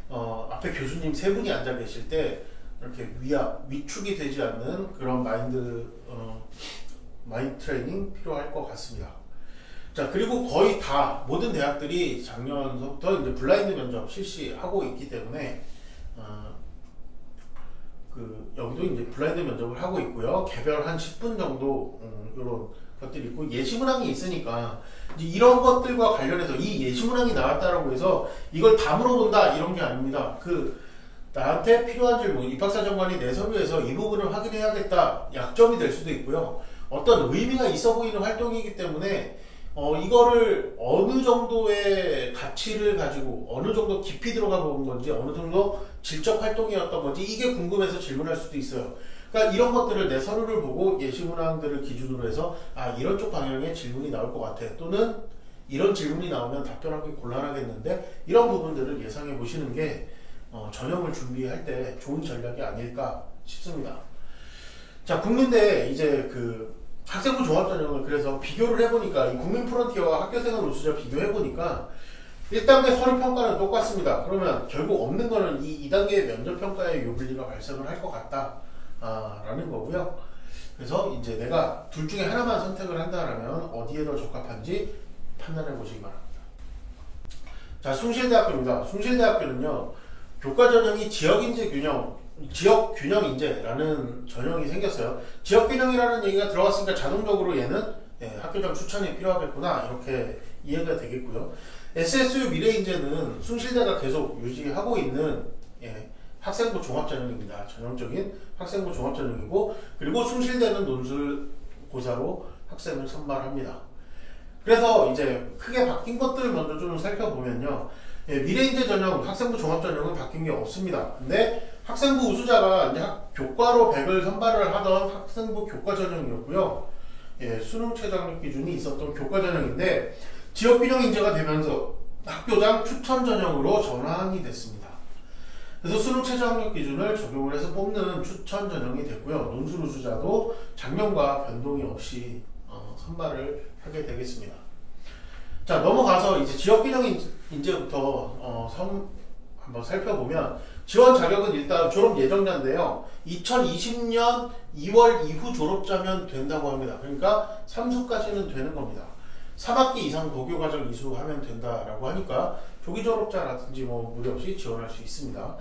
앞에 교수님 3분이 앉아 계실 때 이렇게 위축이 되지 않는 그런 마인드 트레이닝 필요할 것 같습니다. 자, 그리고 거의 다 모든 대학들이 작년부터 이제 블라인드 면접 실시하고 있기 때문에 여기도 이제 블라인드 면접을 하고 있고요. 개별 한 10분 정도 이런 것들이 있고, 예시문항이 있으니까 이제 이런 것들과 관련해서 이 예시문항이 나왔다라고 해서 이걸 다 물어본다, 이런 게 아닙니다. 나한테 필요한 질문, 입학사정관이 내 서류에서 이 부분을 확인해야겠다, 약점이 될 수도 있고요. 어떤 의미가 있어 보이는 활동이기 때문에 이거를 어느 정도의 가치를 가지고 어느 정도 깊이 들어가 본 건지, 어느 정도 질적 활동이었던 건지, 이게 궁금해서 질문할 수도 있어요. 그러니까 이런 것들을 내 서류를 보고 예시문항들을 기준으로 해서 아 이런 쪽 방향의 질문이 나올 것 같아 또는 이런 질문이 나오면 답변하기 곤란하겠는데 이런 부분들을 예상해 보시는 게 전형을 준비할 때 좋은 전략이 아닐까 싶습니다. 자, 국민대 이제 그 학생부 종합전형을 그래서 비교를 해보니까 이 국민프론티어와 학교생활 우수자 비교해보니까 1단계 서류평가는 똑같습니다. 그러면 결국 없는 거는 이 2단계 면접평가의 유불리가 발생을 할 것 같다 라는 거고요. 그래서 이제 내가 둘 중에 하나만 선택을 한다라면 어디에 더 적합한지 판단해 보시기 바랍니다. 자, 숭실대학교입니다. 숭실대학교는요 교과전형이 지역균형인재라는 전형이 생겼어요. 지역균형이라는 얘기가 들어갔으니까 자동적으로 얘는 학교장 추천이 필요하겠구나 이렇게 이해가 되겠고요. SSU 미래인재는 숭실대가 계속 유지하고 있는 학생부 종합전형입니다. 전형적인 학생부 종합전형이고 그리고 숭실대는 논술고사로 학생을 선발합니다. 그래서 이제 크게 바뀐 것들을 먼저 좀 살펴보면요. 미래인재 전형, 학생부 종합전형은 바뀐 게 없습니다. 근데 학생부 우수자가 이제 교과로 100을 선발을 하던 학생부 교과전형이었고요. 수능 최저학력 기준이 있었던 교과전형인데 지역균형 인재가 되면서 학교장 추천 전형으로 전환이 됐습니다. 그래서 수능 최저학력 기준을 적용을 해서 뽑는 추천 전형이 됐고요. 논술 우수자도 작년과 변동이 없이 선발을 하게 되겠습니다. 자, 넘어가서 이제 지역균형 인재부터 한번 살펴보면 지원 자격은 일단 졸업 예정자인데요. 2020년 2월 이후 졸업자면 된다고 합니다. 그러니까 3수까지는 되는 겁니다. 3학기 이상 고교과정 이수하면 된다라고 하니까 조기 졸업자라든지 뭐 무리 없이 지원할 수 있습니다.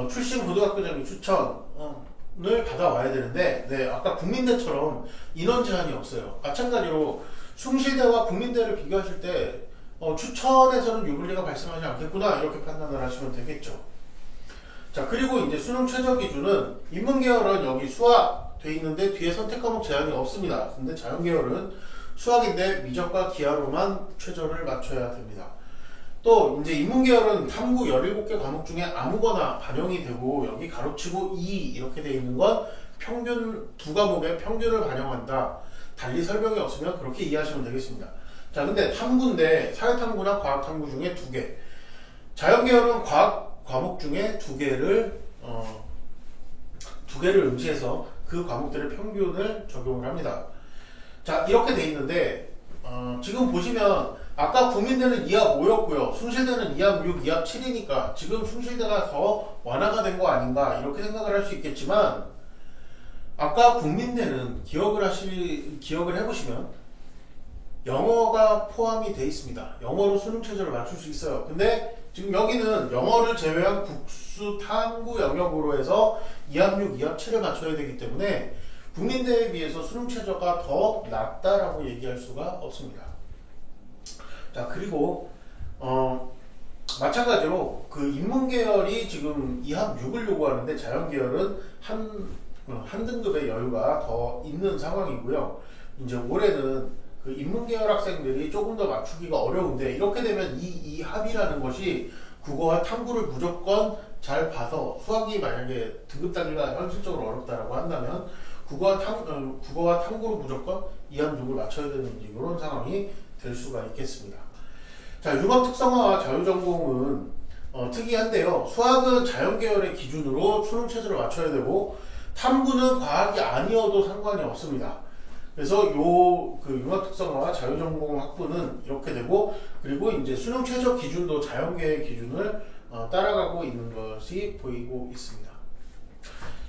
출신 고등학교장의 추천을 받아와야 되는데 아까 국민대처럼 인원 제한이 없어요. 마찬가지로 숭실대와 국민대를 비교하실 때 추천에서는 유불리가 발생하지 않겠구나 이렇게 판단을 하시면 되겠죠. 자, 그리고 이제 수능 최저 기준은 인문계열은 여기 수학 돼 있는데 뒤에 선택 과목 제한이 없습니다. 근데 자연계열은 수학인데 미적과 기하로만 최저를 맞춰야 됩니다. 또 이제 인문계열은 탐구 17개 과목 중에 아무거나 반영이 되고 여기 가로치고 2 이렇게 돼 있는 건 평균 두 과목의 평균을 반영한다. 달리 설명이 없으면 그렇게 이해하시면 되겠습니다. 자, 근데 탐구인데 사회탐구나 과학탐구 중에 2개, 자연계열은 과학 과목 중에 2개를 응시해서 그 과목들의 평균을 적용을 합니다. 자, 이렇게 돼 있는데 지금 보시면 아까 국민대는 2합 5였고요. 숭실대는 2합 6, 2합 7이니까 지금 숭실대가 더 완화가 된 거 아닌가 이렇게 생각을 할 수 있겠지만 아까 국민대는 기억을 해보시면 영어가 포함이 돼 있습니다. 영어로 수능 최저를 맞출 수 있어요. 근데 지금 여기는 영어를 제외한 국수 탐구 영역으로 해서 2합 6, 2합 7을 맞춰야 되기 때문에 국민대에 비해서 수능 최저가 더 낮다라고 얘기할 수가 없습니다. 자, 그리고 마찬가지로 그 인문계열이 지금 2합 6을 요구하는데 자연계열은 한 등급의 여유가 더 있는 상황이고요. 이제 올해는 그 인문계열 학생들이 조금 더 맞추기가 어려운데 이렇게 되면 이 합이라는 것이 국어와 탐구를 무조건 잘 봐서 수학이 만약에 등급 단위가 현실적으로 어렵다라고 한다면 국어와 탐구로 무조건 2합 6을 맞춰야 되는 이런 상황이 될 수가 있겠습니다. 자, 융합 특성화와 자유전공은 특이한데요. 수학은 자연계열의 기준으로 수능 최저를 맞춰야 되고 탐구는 과학이 아니어도 상관이 없습니다. 그래서 그 융합 특성화와 자유전공 학부는 이렇게 되고 그리고 이제 수능 최저 기준도 자연계의 기준을 따라가고 있는 것이 보이고 있습니다.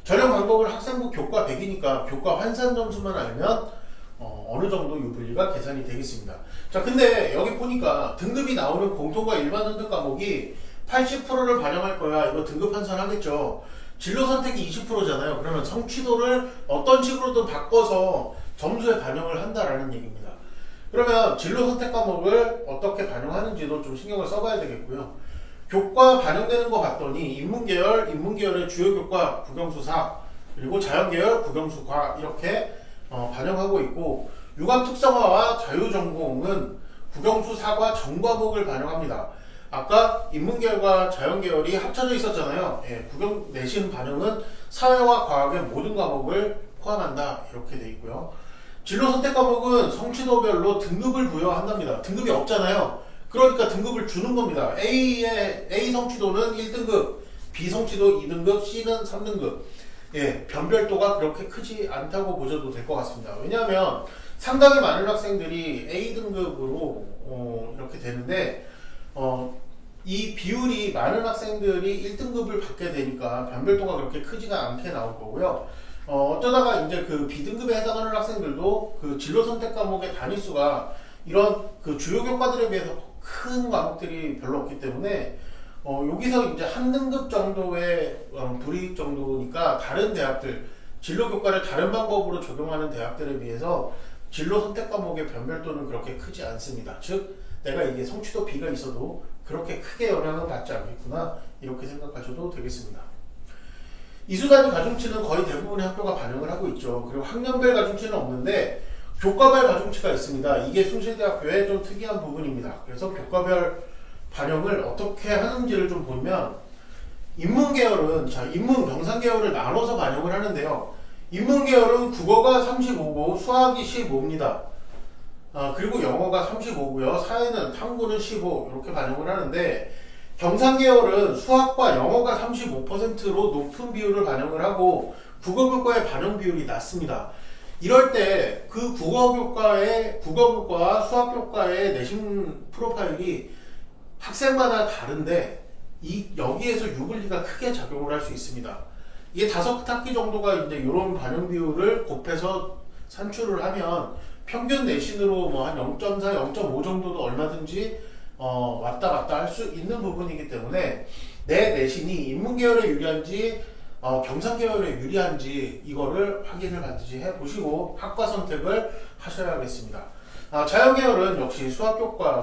전형 방법은 학생부 교과 100이니까 교과 환산 점수만 알면 어느 정도 유불리가 계산이 되겠습니다. 자, 근데 여기 보니까 등급이 나오는 공통과 일반 선택 과목이 80%를 반영할 거야. 이거 등급 환산하겠죠. 진로 선택이 20%잖아요. 그러면 성취도를 어떤 식으로든 바꿔서 점수에 반영을 한다라는 얘기입니다. 그러면 진로 선택 과목을 어떻게 반영하는지도 좀 신경을 써봐야 되겠고요. 교과 반영되는 거 봤더니 인문계열의 주요 교과 국영수 4 그리고 자연계열 국영수 과 이렇게 반영하고 있고 융합 특성화와 자유전공은 국영수 4과 전과목을 반영합니다. 아까 인문계열과 자연계열이 합쳐져 있었잖아요. 예, 국영 내신 반영은 사회와 과학의 모든 과목을 포함한다. 이렇게 돼 있고요. 진로 선택 과목은 성취도별로 등급을 부여한답니다. 등급이 없잖아요. 그러니까 등급을 주는 겁니다. A 성취도는 1등급, B 성취도 2등급, C는 3등급. 예, 변별도가 그렇게 크지 않다고 보셔도 될 것 같습니다. 왜냐하면 상당히 많은 학생들이 A등급으로 이렇게 되는데 이 비율이 많은 학생들이 1등급을 받게 되니까 변별도가 그렇게 크지가 않게 나올 거고요. 어쩌다가 이제 그 B등급에 해당하는 학생들도 그 진로 선택 과목의 단위수가 이런 그 주요 교과들에 비해서 큰 과목들이 별로 없기 때문에 여기서 이제 한 등급 정도의 불이익 정도니까 다른 대학들, 진로 교과를 다른 방법으로 적용하는 대학들에 비해서 진로 선택 과목의 변별도는 그렇게 크지 않습니다. 즉, 내가 이게 성취도 B가 있어도 그렇게 크게 영향을 받지 않겠구나, 이렇게 생각하셔도 되겠습니다. 이수단위 가중치는 거의 대부분의 학교가 반영을 하고 있죠. 그리고 학년별 가중치는 없는데 교과별 가중치가 있습니다. 이게 숭실대학교의 좀 특이한 부분입니다. 그래서 교과별 반영을 어떻게 하는지를 좀 보면 인문계열은 인문 경상계열을 나눠서 반영을 하는데요. 인문계열은 국어가 35고 수학이 15입니다. 그리고 영어가 35고요. 사회는 탐구는 15 이렇게 반영을 하는데 경상계열은 수학과 영어가 35%로 높은 비율을 반영을 하고 국어교과의 반영 비율이 낮습니다. 이럴 때 그 국어교과와 수학교과의 내신 프로파일이 학생마다 다른데 여기에서 유불리가 크게 작용을 할 수 있습니다. 이게 5학기 정도가 이제 이런 반영 비율을 곱해서 산출을 하면 평균 내신으로 뭐 한 0.4, 0.5 정도도 얼마든지 왔다 갔다 할 수 있는 부분이기 때문에 내 내신이 인문계열에 유리한지 경상계열에 유리한지 이거를 확인을 반드시 해보시고 학과 선택을 하셔야겠습니다. 자연계열은 역시 수학교과에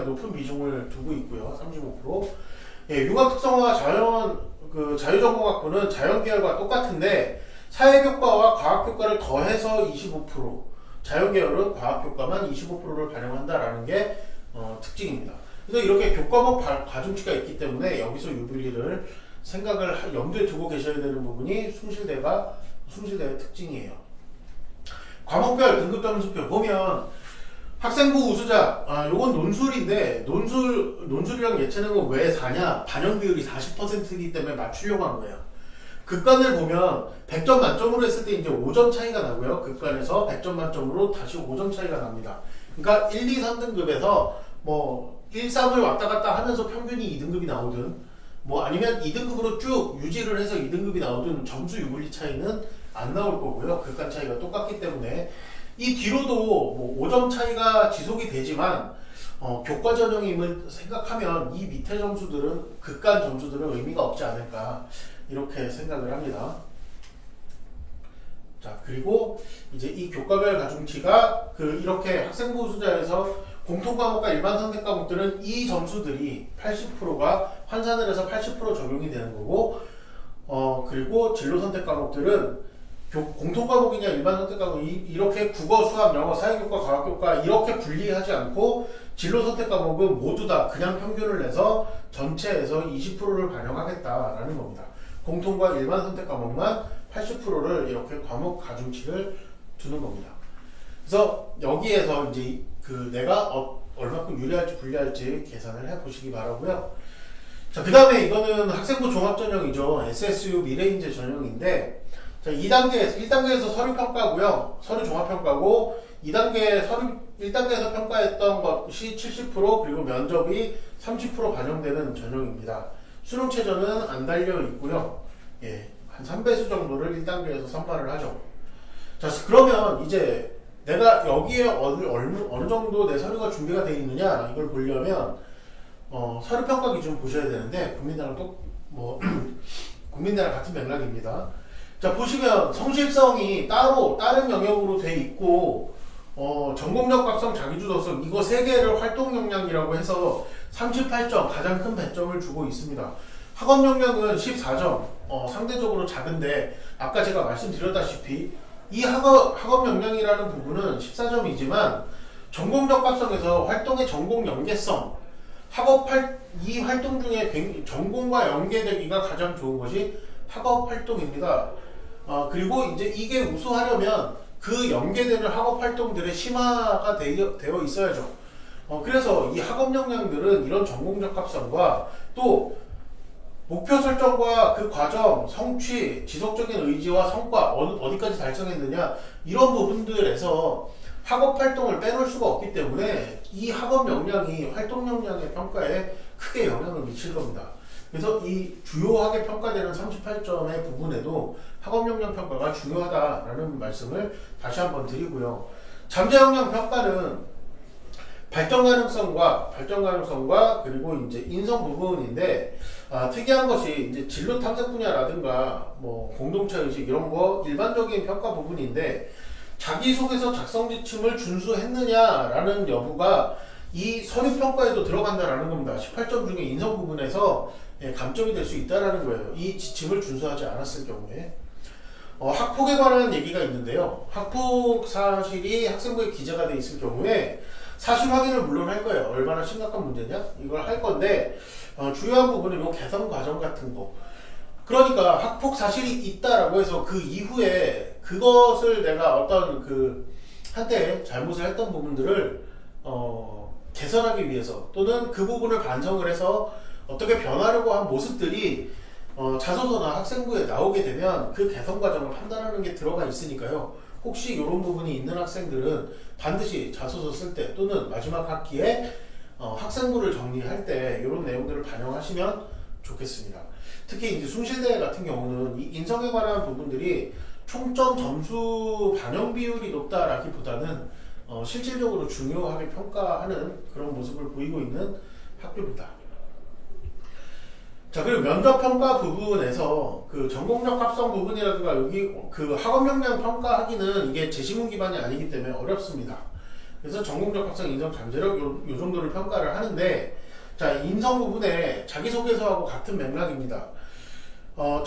높은 비중을 두고 있고요. 35%. 예, 융합특성화 자유전공학부는 자연계열과 똑같은데 사회교과와 과학교과를 더해서 25%, 자연계열은 과학교과만 25%를 반영한다라는 게 특징입니다. 그래서 이렇게 교과목 가중치가 있기 때문에 여기서 유불리를 염두에 두고 계셔야 되는 부분이 숭실대의 특징이에요. 과목별 등급 점수표 보면 학생부 우수자, 요건 논술인데 논술이랑 예체능은 왜 4냐? 반영 비율이 40%이기 때문에 맞추려고 한 거예요. 극간을 보면 100점 만점으로 했을 때 이제 5점 차이가 나고요. 극간에서 100점 만점으로 다시 5점 차이가 납니다. 그러니까 1, 2, 3등급에서 뭐 1, 3을 왔다 갔다 하면서 평균이 2등급이 나오든 뭐 아니면 2등급으로 쭉 유지를 해서 2등급이 나오든 점수 유불리 차이는 안 나올 거고요. 극간 차이가 똑같기 때문에 이 뒤로도 뭐 5점 차이가 지속이 되지만 교과 전형임을 생각하면 이 밑에 점수들은 극간 점수들은 의미가 없지 않을까 이렇게 생각을 합니다. 자, 그리고 이제 이 교과별 가중치가 이렇게 학생부 우수자에서 공통과목과 일반 선택 과목들은 이 점수들이 80%가 환산을 해서 80% 적용이 되는 거고 그리고 진로 선택 과목들은 공통과목이냐 일반 선택 과목 이렇게 국어, 수학, 영어, 사회교과, 과학교과 이렇게 분리하지 않고 진로 선택 과목은 모두 다 그냥 평균을 내서 전체에서 20%를 반영하겠다라는 겁니다. 공통과 일반 선택 과목만 80%를 이렇게 과목 가중치를 두는 겁니다. 그래서 여기에서 이제 내가 얼마큼 유리할지 불리할지 계산을 해보시기 바라고요. 자, 그 다음에 이거는 학생부 종합전형이죠. SSU 미래인재 전형인데, 자, 1단계에서 서류평가고요. 서류 종합평가고, 1단계에서 평가했던 것이 70%, 그리고 면접이 30% 반영되는 전형입니다. 수능 최저는 안 달려 있고요. 예, 한 3배수 정도를 1단계에서 선발을 하죠. 자, 그러면 이제 내가 여기에 어느 정도 내 서류가 준비가 되어 있느냐 이걸 보려면 서류평가 기준 보셔야 되는데 국민대랑 같은 맥락입니다. 자, 보시면 성실성이 따로 다른 영역으로 돼 있고 전공력, 각성, 자기주도성 이거 3개를 활동 역량이라고 해서 38점 가장 큰 배점을 주고 있습니다. 학업 역량은 14점 상대적으로 작은데 아까 제가 말씀드렸다시피 이 학업 역량이라는 부분은 14점이지만 전공력 각성에서 활동의 전공 연계성 이 활동 중에 전공과 연계되기가 가장 좋은 것이 학업 활동입니다. 그리고 이제 이게 우수하려면 그 연계되는 학업 활동들의 심화가 되어 있어야죠. 그래서 이 학업 역량들은 이런 전공 적합성과 또 목표 설정과 그 과정, 성취, 지속적인 의지와 성과, 어디까지 달성했느냐, 이런 부분들에서 학업 활동을 빼놓을 수가 없기 때문에 이 학업 역량이 활동 역량의 평가에 크게 영향을 미칠 겁니다. 그래서 이 주요하게 평가되는 38점의 부분에도 학업 역량 평가가 중요하다라는 말씀을 다시 한번 드리고요. 잠재 역량 평가는 발전 가능성과 그리고 이제 인성 부분인데, 특이한 것이 이제 진로 탐색 분야라든가 뭐 공동체 의식 이런 거 일반적인 평가 부분인데, 자기소개서 작성 지침을 준수했느냐라는 여부가 이 서류 평가에도 들어간다라는 겁니다. 18점 중에 인성 부분에서 감점이 될 수 있다라는 거예요. 이 지침을 준수하지 않았을 경우에. 학폭에 관한 얘기가 있는데요. 학폭 사실이 학생부에 기재가 돼 있을 경우에 사실 확인을 물론 할 거예요. 얼마나 심각한 문제냐? 이걸 할 건데, 중요한 부분은 요 개선 과정 같은 거. 그러니까 학폭 사실이 있다라고 해서 그 이후에 그것을 내가 어떤 한때 잘못을 했던 부분들을 개선하기 위해서, 또는 그 부분을 반성을 해서 어떻게 변하려고 한 모습들이 자소서나 학생부에 나오게 되면 그 개선 과정을 판단하는 게 들어가 있으니까요. 혹시 이런 부분이 있는 학생들은 반드시 자소서 쓸 때 또는 마지막 학기에 학생부를 정리할 때 이런 내용들을 반영하시면 좋겠습니다. 특히 이제 숭실대 같은 경우는 이 인성에 관한 부분들이 총점 점수 반영 비율이 높다라기보다는 실질적으로 중요하게 평가하는 그런 모습을 보이고 있는 학교입니다. 자, 그리고 면접 평가 부분에서 그 전공적 합성 부분이라든가 여기 그 학업 역량 평가하기는 이게 제시문 기반이 아니기 때문에 어렵습니다. 그래서 전공적 합성, 인성, 잠재력 요 정도를 평가를 하는데, 자, 인성 부분에 자기소개서하고 같은 맥락입니다.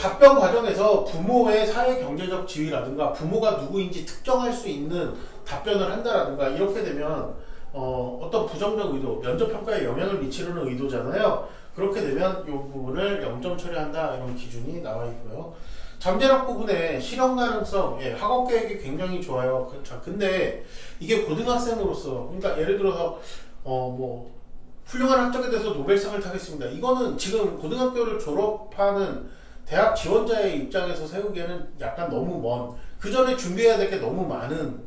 답변 과정에서 부모의 사회 경제적 지위라든가 부모가 누구인지 특정할 수 있는 답변을 한다라든가 이렇게 되면 어떤 부정적 의도, 면접 평가에 영향을 미치려는 의도잖아요. 그렇게 되면 이 부분을 0점 처리한다, 이런 기준이 나와 있고요. 잠재력 부분에 실현 가능성, 학업 계획이 굉장히 좋아요. 자, 근데 이게 고등학생으로서, 그러니까 예를 들어서 뭐 훌륭한 학적에 대해서 노벨상을 타겠습니다. 이거는 지금 고등학교를 졸업하는 대학 지원자의 입장에서 세우기에는 약간 너무 먼, 그 전에 준비해야 될 게 너무 많은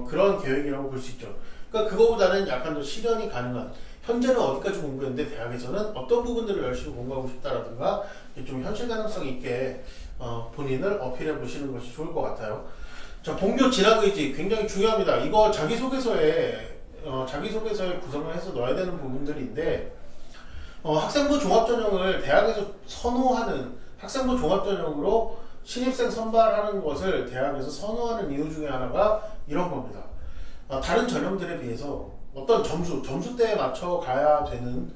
그런 계획이라고 볼 수 있죠. 그러니까 그거보다는 약간 더 실현이 가능한, 현재는 어디까지 공부했는데 대학에서는 어떤 부분들을 열심히 공부하고 싶다라든가 좀 현실 가능성 있게 본인을 어필해 보시는 것이 좋을 것 같아요. 자, 본교 진학 의지 굉장히 중요합니다. 이거 자기소개서에 구성을 해서 넣어야 되는 부분들인데, 학생부 종합전형을 대학에서 선호하는, 학생부 종합전형으로 신입생 선발하는 것을 대학에서 선호하는 이유 중에 하나가 이런 겁니다. 다른 전형들에 비해서 어떤 점수대에 맞춰 가야 되는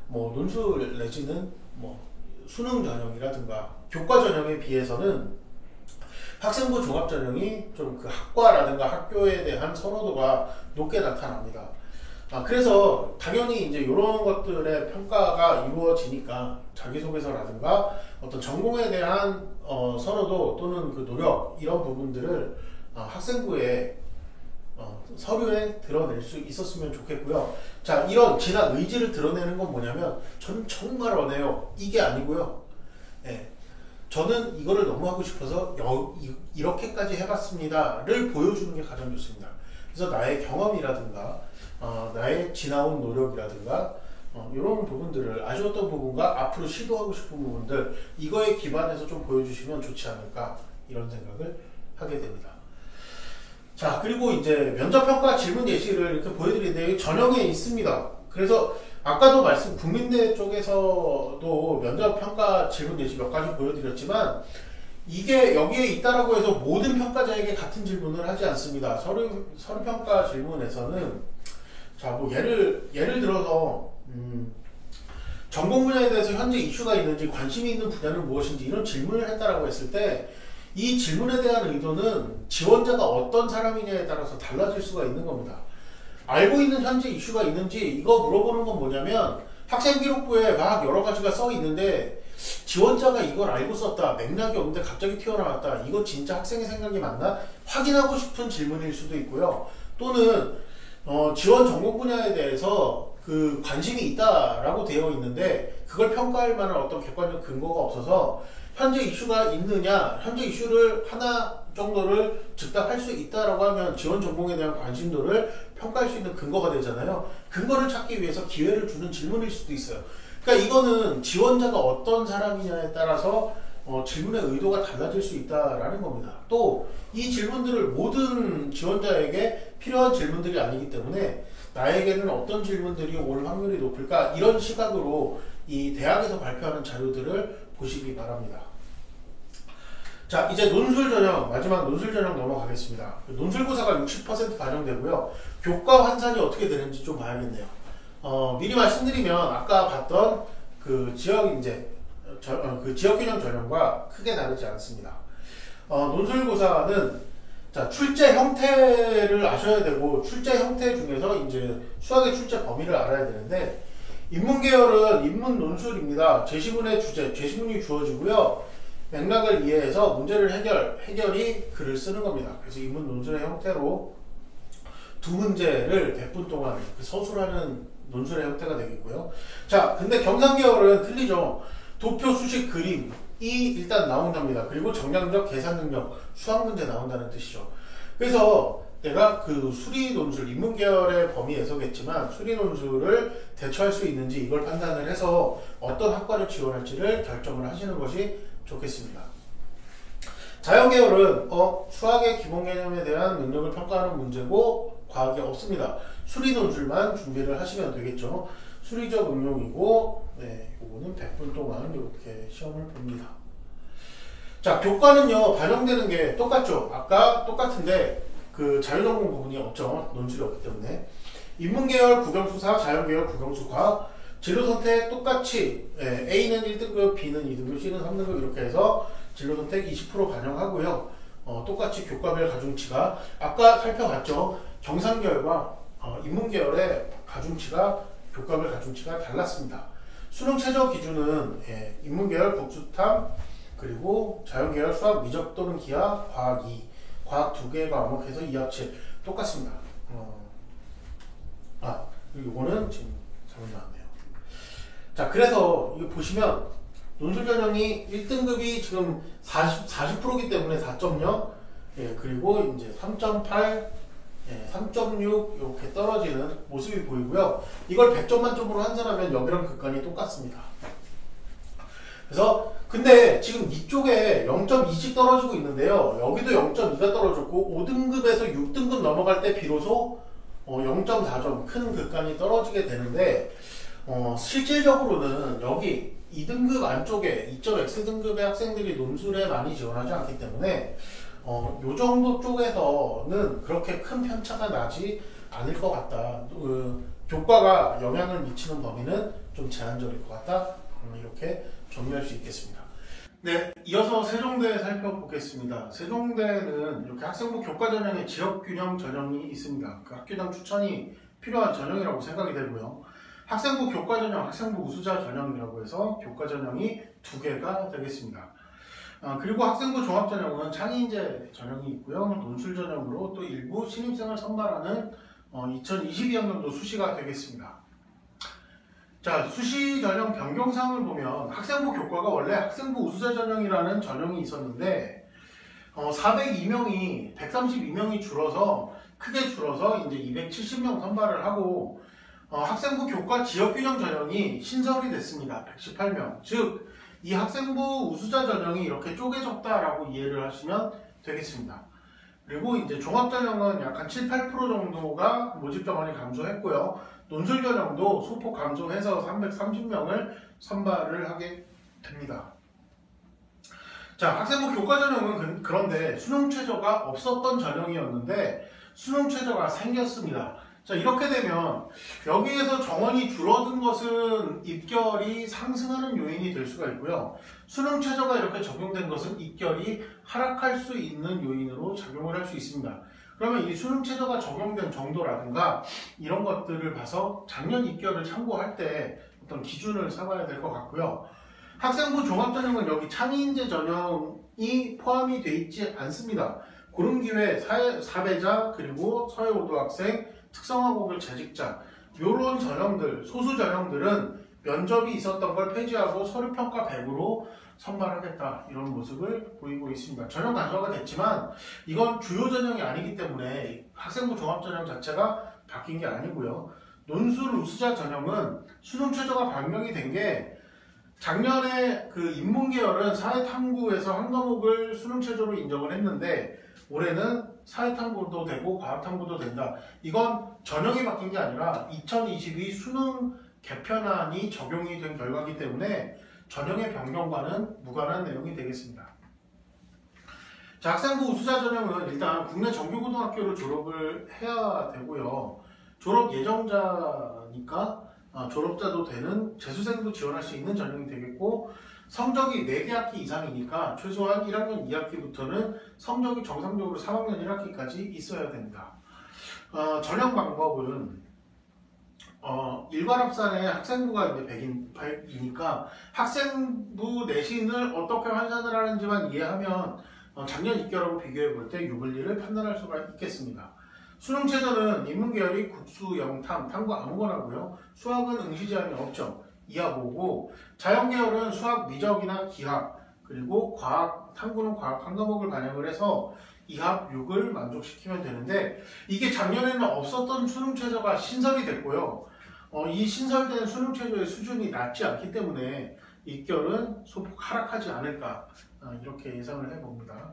뭐 논술 내지는 뭐 수능 전형이라든가 교과 전형에 비해서는 학생부 종합 전형이 좀 그 학과라든가 학교에 대한 선호도가 높게 나타납니다. 그래서 당연히 이제 이런 것들의 평가가 이루어지니까 자기소개서라든가 어떤 전공에 대한 선호도 또는 그 노력, 이런 부분들을 학생부에 서류에 드러낼 수 있었으면 좋겠고요. 자, 이런 진학 의지를 드러내는 건 뭐냐면, 저는 정말 원해요, 이게 아니고요. 저는 이거를 너무 하고 싶어서 이렇게까지 해봤습니다를 보여주는 게 가장 좋습니다. 그래서 나의 경험이라든가 나의 지나온 노력이라든가 이런 부분들을, 아쉬웠던 부분과 앞으로 시도하고 싶은 부분들, 이거에 기반해서 좀 보여주시면 좋지 않을까, 이런 생각을 하게 됩니다. 자, 그리고 이제 면접평가 질문 예시를 이렇게 보여드리는데 전형에 있습니다. 그래서 아까도 국민대 쪽에서도 면접평가 질문 예시 몇 가지 보여드렸지만, 이게 여기에 있다라고 해서 모든 평가자에게 같은 질문을 하지 않습니다. 서류평가 질문에서는, 자, 뭐 예를 들어서 전공 분야에 대해서 현재 이슈가 있는지, 관심이 있는 분야는 무엇인지, 이런 질문을 했다라고 했을 때, 이 질문에 대한 의도는 지원자가 어떤 사람이냐에 따라서 달라질 수가 있는 겁니다. 알고 있는 현재 이슈가 있는지 이거 물어보는 건 뭐냐면 학생기록부에 막 여러 가지가 써 있는데 지원자가 이걸 알고 썼다, 맥락이 없는데 갑자기 튀어나왔다, 이거 진짜 학생의 생각이 맞나? 확인하고 싶은 질문일 수도 있고요. 또는 지원 전공 분야에 대해서 그 관심이 있다라고 되어 있는데 그걸 평가할 만한 어떤 객관적 근거가 없어서 현재 이슈가 있느냐, 현재 이슈를 하나 정도를 즉답할 수 있다라고 하면 지원 전공에 대한 관심도를 평가할 수 있는 근거가 되잖아요. 근거를 찾기 위해서 기회를 주는 질문일 수도 있어요. 그러니까 이거는 지원자가 어떤 사람이냐에 따라서 질문의 의도가 달라질 수 있다라는 겁니다. 또 이 질문들을 모든 지원자에게 필요한 질문들이 아니기 때문에 나에게는 어떤 질문들이 올 확률이 높을까, 이런 시각으로 이 대학에서 발표하는 자료들을 보시기 바랍니다. 자, 이제 논술 전형, 마지막 논술 전형 넘어가겠습니다. 논술고사가 60% 반영되고요. 교과 환산이 어떻게 되는지 좀 봐야겠네요. 미리 말씀드리면 아까 봤던 그 지역균형 전형과 크게 다르지 않습니다. 논술고사는 자, 출제 형태를 아셔야 되고, 출제 형태 중에서 이제 수학의 출제 범위를 알아야 되는데, 인문계열은 인문 논술입니다. 제시문의 주제, 제시문이 주어지고요. 맥락을 이해해서 문제를 해결이 글을 쓰는 겁니다. 그래서 인문 논술의 형태로 두 문제를 100분 동안 서술하는 논술의 형태가 되겠고요. 자, 근데 경상계열은 틀리죠. 도표, 수식, 그림이 일단 나온답니다. 그리고 정량적 계산 능력, 수학 문제 나온다는 뜻이죠. 그래서 내가 그 수리 논술, 인문계열의 범위에서겠지만 수리 논술을 대처할 수 있는지 이걸 판단을 해서 어떤 학과를 지원할지를 결정을 하시는 것이 좋겠습니다. 자연계열은 수학의 기본 개념에 대한 능력을 평가하는 문제고 과학이 없습니다. 수리 논술만 준비를 하시면 되겠죠. 수리적 응용이고, 네, 이거는 100분 동안 이렇게 시험을 봅니다. 자, 교과는요, 반영되는 게 똑같죠. 아까 똑같은데 그 자유전공 부분이 없죠. 논술이 없기 때문에. 인문계열 국영수사, 자연계열 국영수과학, 진로선택 똑같이 A는 1등급, B는 2등급, C는 3등급 이렇게 해서 진로선택 20% 반영하고요. 똑같이 교과별 가중치가 아까 살펴봤죠. 경상계열과 인문계열의 가중치가, 교과별 가중치가 달랐습니다. 수능 최저 기준은 인문계열 국수탐, 그리고 자연계열 수학 미적 또는 기하, 과학 2, 과학 2개 과목해서 2합치 똑같습니다. 그리고 이거는 지금 잘못 나왔네요. 자, 그래서 이거 보시면 논술 전형이 1등급이 지금 40%이기 때문에 4.0, 그리고 이제 3.8, 3.6 이렇게 떨어지는 모습이 보이고요. 이걸 100점 만점으로 환산하면 여기랑 극간이 똑같습니다. 그래서 근데 지금 이쪽에 0.2씩 떨어지고 있는데요. 여기도 0.2가 떨어졌고 5등급에서 6등급 넘어갈 때 비로소 0.4점 큰 극간이 떨어지게 되는데 실질적으로는 여기 2등급 안쪽에 2.X등급의 학생들이 논술에 많이 지원하지 않기 때문에 요 정도 쪽에서는 그렇게 큰 편차가 나지 않을 것 같다. 교과가 영향을 미치는 범위는 좀 제한적일 것 같다. 이렇게 정리할 수 있겠습니다. 네, 이어서 세종대 살펴보겠습니다. 세종대는 이렇게 학생부 교과 전형에 지역균형 전형이 있습니다. 그 학교당 추천이 필요한 전형이라고 생각이 되고요. 학생부 교과 전형, 학생부 우수자 전형이라고 해서 교과 전형이 2개가 되겠습니다. 그리고 학생부 종합 전형은 창의인재 전형이 있고요. 논술 전형으로 또 일부 신입생을 선발하는 2022학년도 수시가 되겠습니다. 자, 수시 전형 변경사항을 보면 학생부 교과가 원래 학생부 우수자 전형이라는 전형이 있었는데 402명이 132명이 줄어서 크게 줄어서 이제 270명 선발을 하고 학생부 교과 지역균형 전형이 신설이 됐습니다. 118명. 즉, 이 학생부 우수자 전형이 이렇게 쪼개졌다라고 이해를 하시면 되겠습니다. 그리고 이제 종합 전형은 약 한 7, 8% 정도가 모집 정원이 감소했고요. 논술 전형도 소폭 감소해서 330명을 선발을 하게 됩니다. 자, 학생부 교과 전형은 그런데 수능 최저가 없었던 전형이었는데 수능 최저가 생겼습니다. 자, 이렇게 되면 여기에서 정원이 줄어든 것은 입결이 상승하는 요인이 될 수가 있고요. 수능 최저가 이렇게 적용된 것은 입결이 하락할 수 있는 요인으로 작용을 할 수 있습니다. 그러면 이 수능 최저가 적용된 정도라든가 이런 것들을 봐서 작년 입결을 참고할 때 어떤 기준을 삼아야 될 것 같고요. 학생부 종합전형은 여기 창의인재 전형이 포함이 되어 있지 않습니다. 그런 기회 사배자 그리고 서해오도학생 특성화고별 재직자 이런 전형들 소수 전형들은 면접이 있었던 걸 폐지하고 서류평가 100으로 선발하겠다 이런 모습을 보이고 있습니다. 전형 간소화가 됐지만 이건 주요 전형이 아니기 때문에 학생부 종합전형 자체가 바뀐 게 아니고요. 논술 우수자 전형은 수능 최저가 변경이 된 게 작년에 그 인문계열은 사회탐구에서 한 과목을 수능 최저로 인정을 했는데 올해는 사회탐구도 되고 과학탐구도 된다. 이건 전형이 바뀐 게 아니라 2022 수능 개편안이 적용이 된 결과이기 때문에 전형의 변경과는 무관한 내용이 되겠습니다. 자, 학생부 우수자 전형은 일단 국내 정규고등학교를 졸업을 해야 되고요. 졸업 예정자니까 졸업자도 되는 재수생도 지원할 수 있는 전형이 되겠고 성적이 4개 학기 이상이니까 최소한 1학년 2학기부터는 성적이 정상적으로 3학년 1학기까지 있어야 됩니다. 전형 방법은 일괄합산에 학생부가 이제 100이니까 학생부 내신을 어떻게 환산을 하는지만 이해하면 작년 입결하고 비교해 볼 때 유불리를 판단할 수가 있겠습니다. 수능 최저는 인문계열이 국수, 영탐, 탐구 아무거나고요. 수학은 응시 제한이 없죠. 이하 5고 자연계열은 수학, 미적이나 기하 그리고 과학, 탐구는 과학 한 과목을 반영을 해서 2합 6을 만족시키면 되는데 이게 작년에는 없었던 수능 최저가 신설이 됐고요. 이 신설된 수능 최저의 수준이 낮지 않기 때문에 입결은 소폭 하락하지 않을까 이렇게 예상을 해봅니다.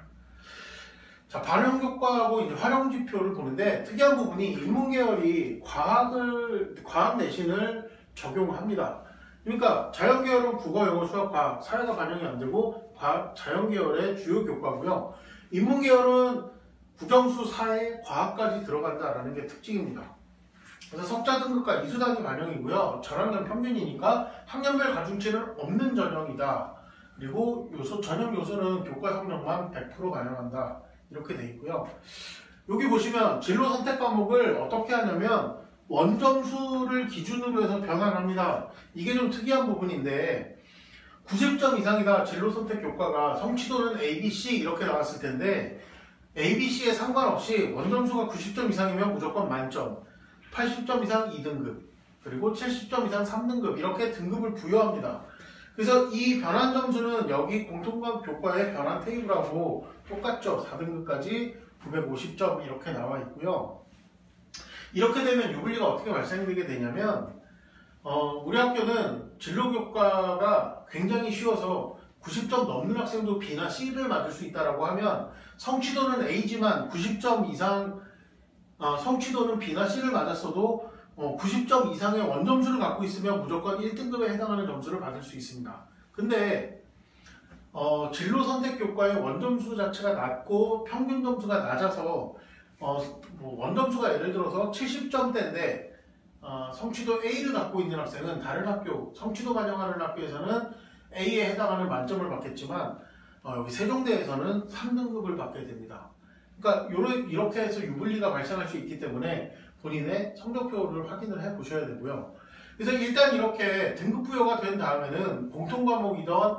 자, 반영 교과하고 이제 활용 지표를 보는데 특이한 부분이 인문계열이 과학 내신을 적용합니다. 그러니까 자연계열은 국어, 영어, 수학, 과학, 사회가 반영이 안 되고 자연계열의 주요 교과고요. 인문계열은 국영수, 사회, 과학까지 들어간다라는 게 특징입니다. 그래서 석자 등급과 이수단위 반영이고요. 전학년 평균이니까 학년별 가중치는 없는 전형이다. 그리고 전형 요소는 교과 성적만 100% 반영한다. 이렇게 돼 있고요. 여기 보시면 진로 선택 과목을 어떻게 하냐면 원점수를 기준으로 해서 변환합니다. 이게 좀 특이한 부분인데 90점 이상이다 진로 선택 교과가 성취도는 A, B, C 이렇게 나왔을 텐데 A, B, C에 상관없이 원점수가 90점 이상이면 무조건 만점, 80점 이상 2등급, 그리고 70점 이상 3등급 이렇게 등급을 부여합니다. 그래서 이 변환 점수는 여기 공통과학 교과의 변환 테이블하고 똑같죠. 4등급까지 950점 이렇게 나와 있고요. 이렇게 되면 유불리가 어떻게 발생되게 되냐면 우리 학교는 진로교과가 굉장히 쉬워서 90점 넘는 학생도 B나 C를 맞을 수 있다고 하면 성취도는 A지만 90점 이상 성취도는 B나 C를 맞았어도 90점 이상의 원점수를 갖고 있으면 무조건 1등급에 해당하는 점수를 받을 수 있습니다. 근데 진로 선택 교과의 원점수 자체가 낮고 평균 점수가 낮아서 원점수가 예를 들어서 70점대인데 성취도 A를 갖고 있는 학생은 다른 학교, 성취도 반영하는 학교에서는 A에 해당하는 만점을 받겠지만 여기 세종대에서는 3등급을 받게 됩니다. 그러니까 이렇게 해서 유불리가 발생할 수 있기 때문에 본인의 성적표를 확인을 해 보셔야 되고요. 그래서 일단 이렇게 등급 부여가 된 다음에는 공통 과목이던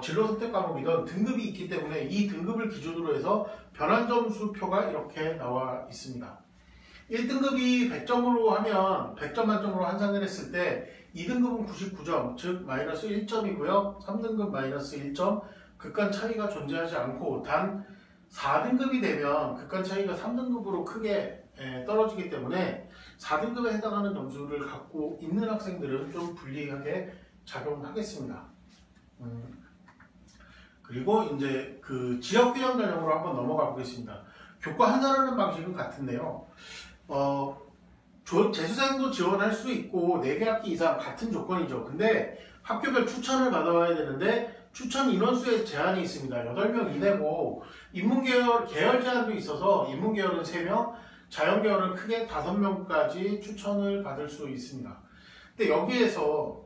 진로 선택 과목이던 등급이 있기 때문에 이 등급을 기준으로 해서 변환 점수표가 이렇게 나와 있습니다. 1등급이 100점으로 하면 100점 만점으로 환산을 했을 때 2등급은 99점, 즉 마이너스 1점이고요. 3등급 마이너스 1점, 극간 차이가 존재하지 않고 단 4등급이 되면 극간 차이가 3등급으로 크게 떨어지기 때문에 4등급에 해당하는 점수를 갖고 있는 학생들은 좀 불리하게 작용하겠습니다. 그리고 이제 그 지역 균형 전형으로 한번 넘어가 보겠습니다. 교과 환산하는 방식은 같은데요. 재수생도 지원할 수 있고 4개 학기 이상 같은 조건이죠. 근데 학교별 추천을 받아와야 되는데 추천 인원수에 제한이 있습니다. 8명 이내고 인문계열 계열 제한도 있어서 인문계열은 3명, 자연계열은 크게 5명까지 추천을 받을 수 있습니다. 근데 여기에서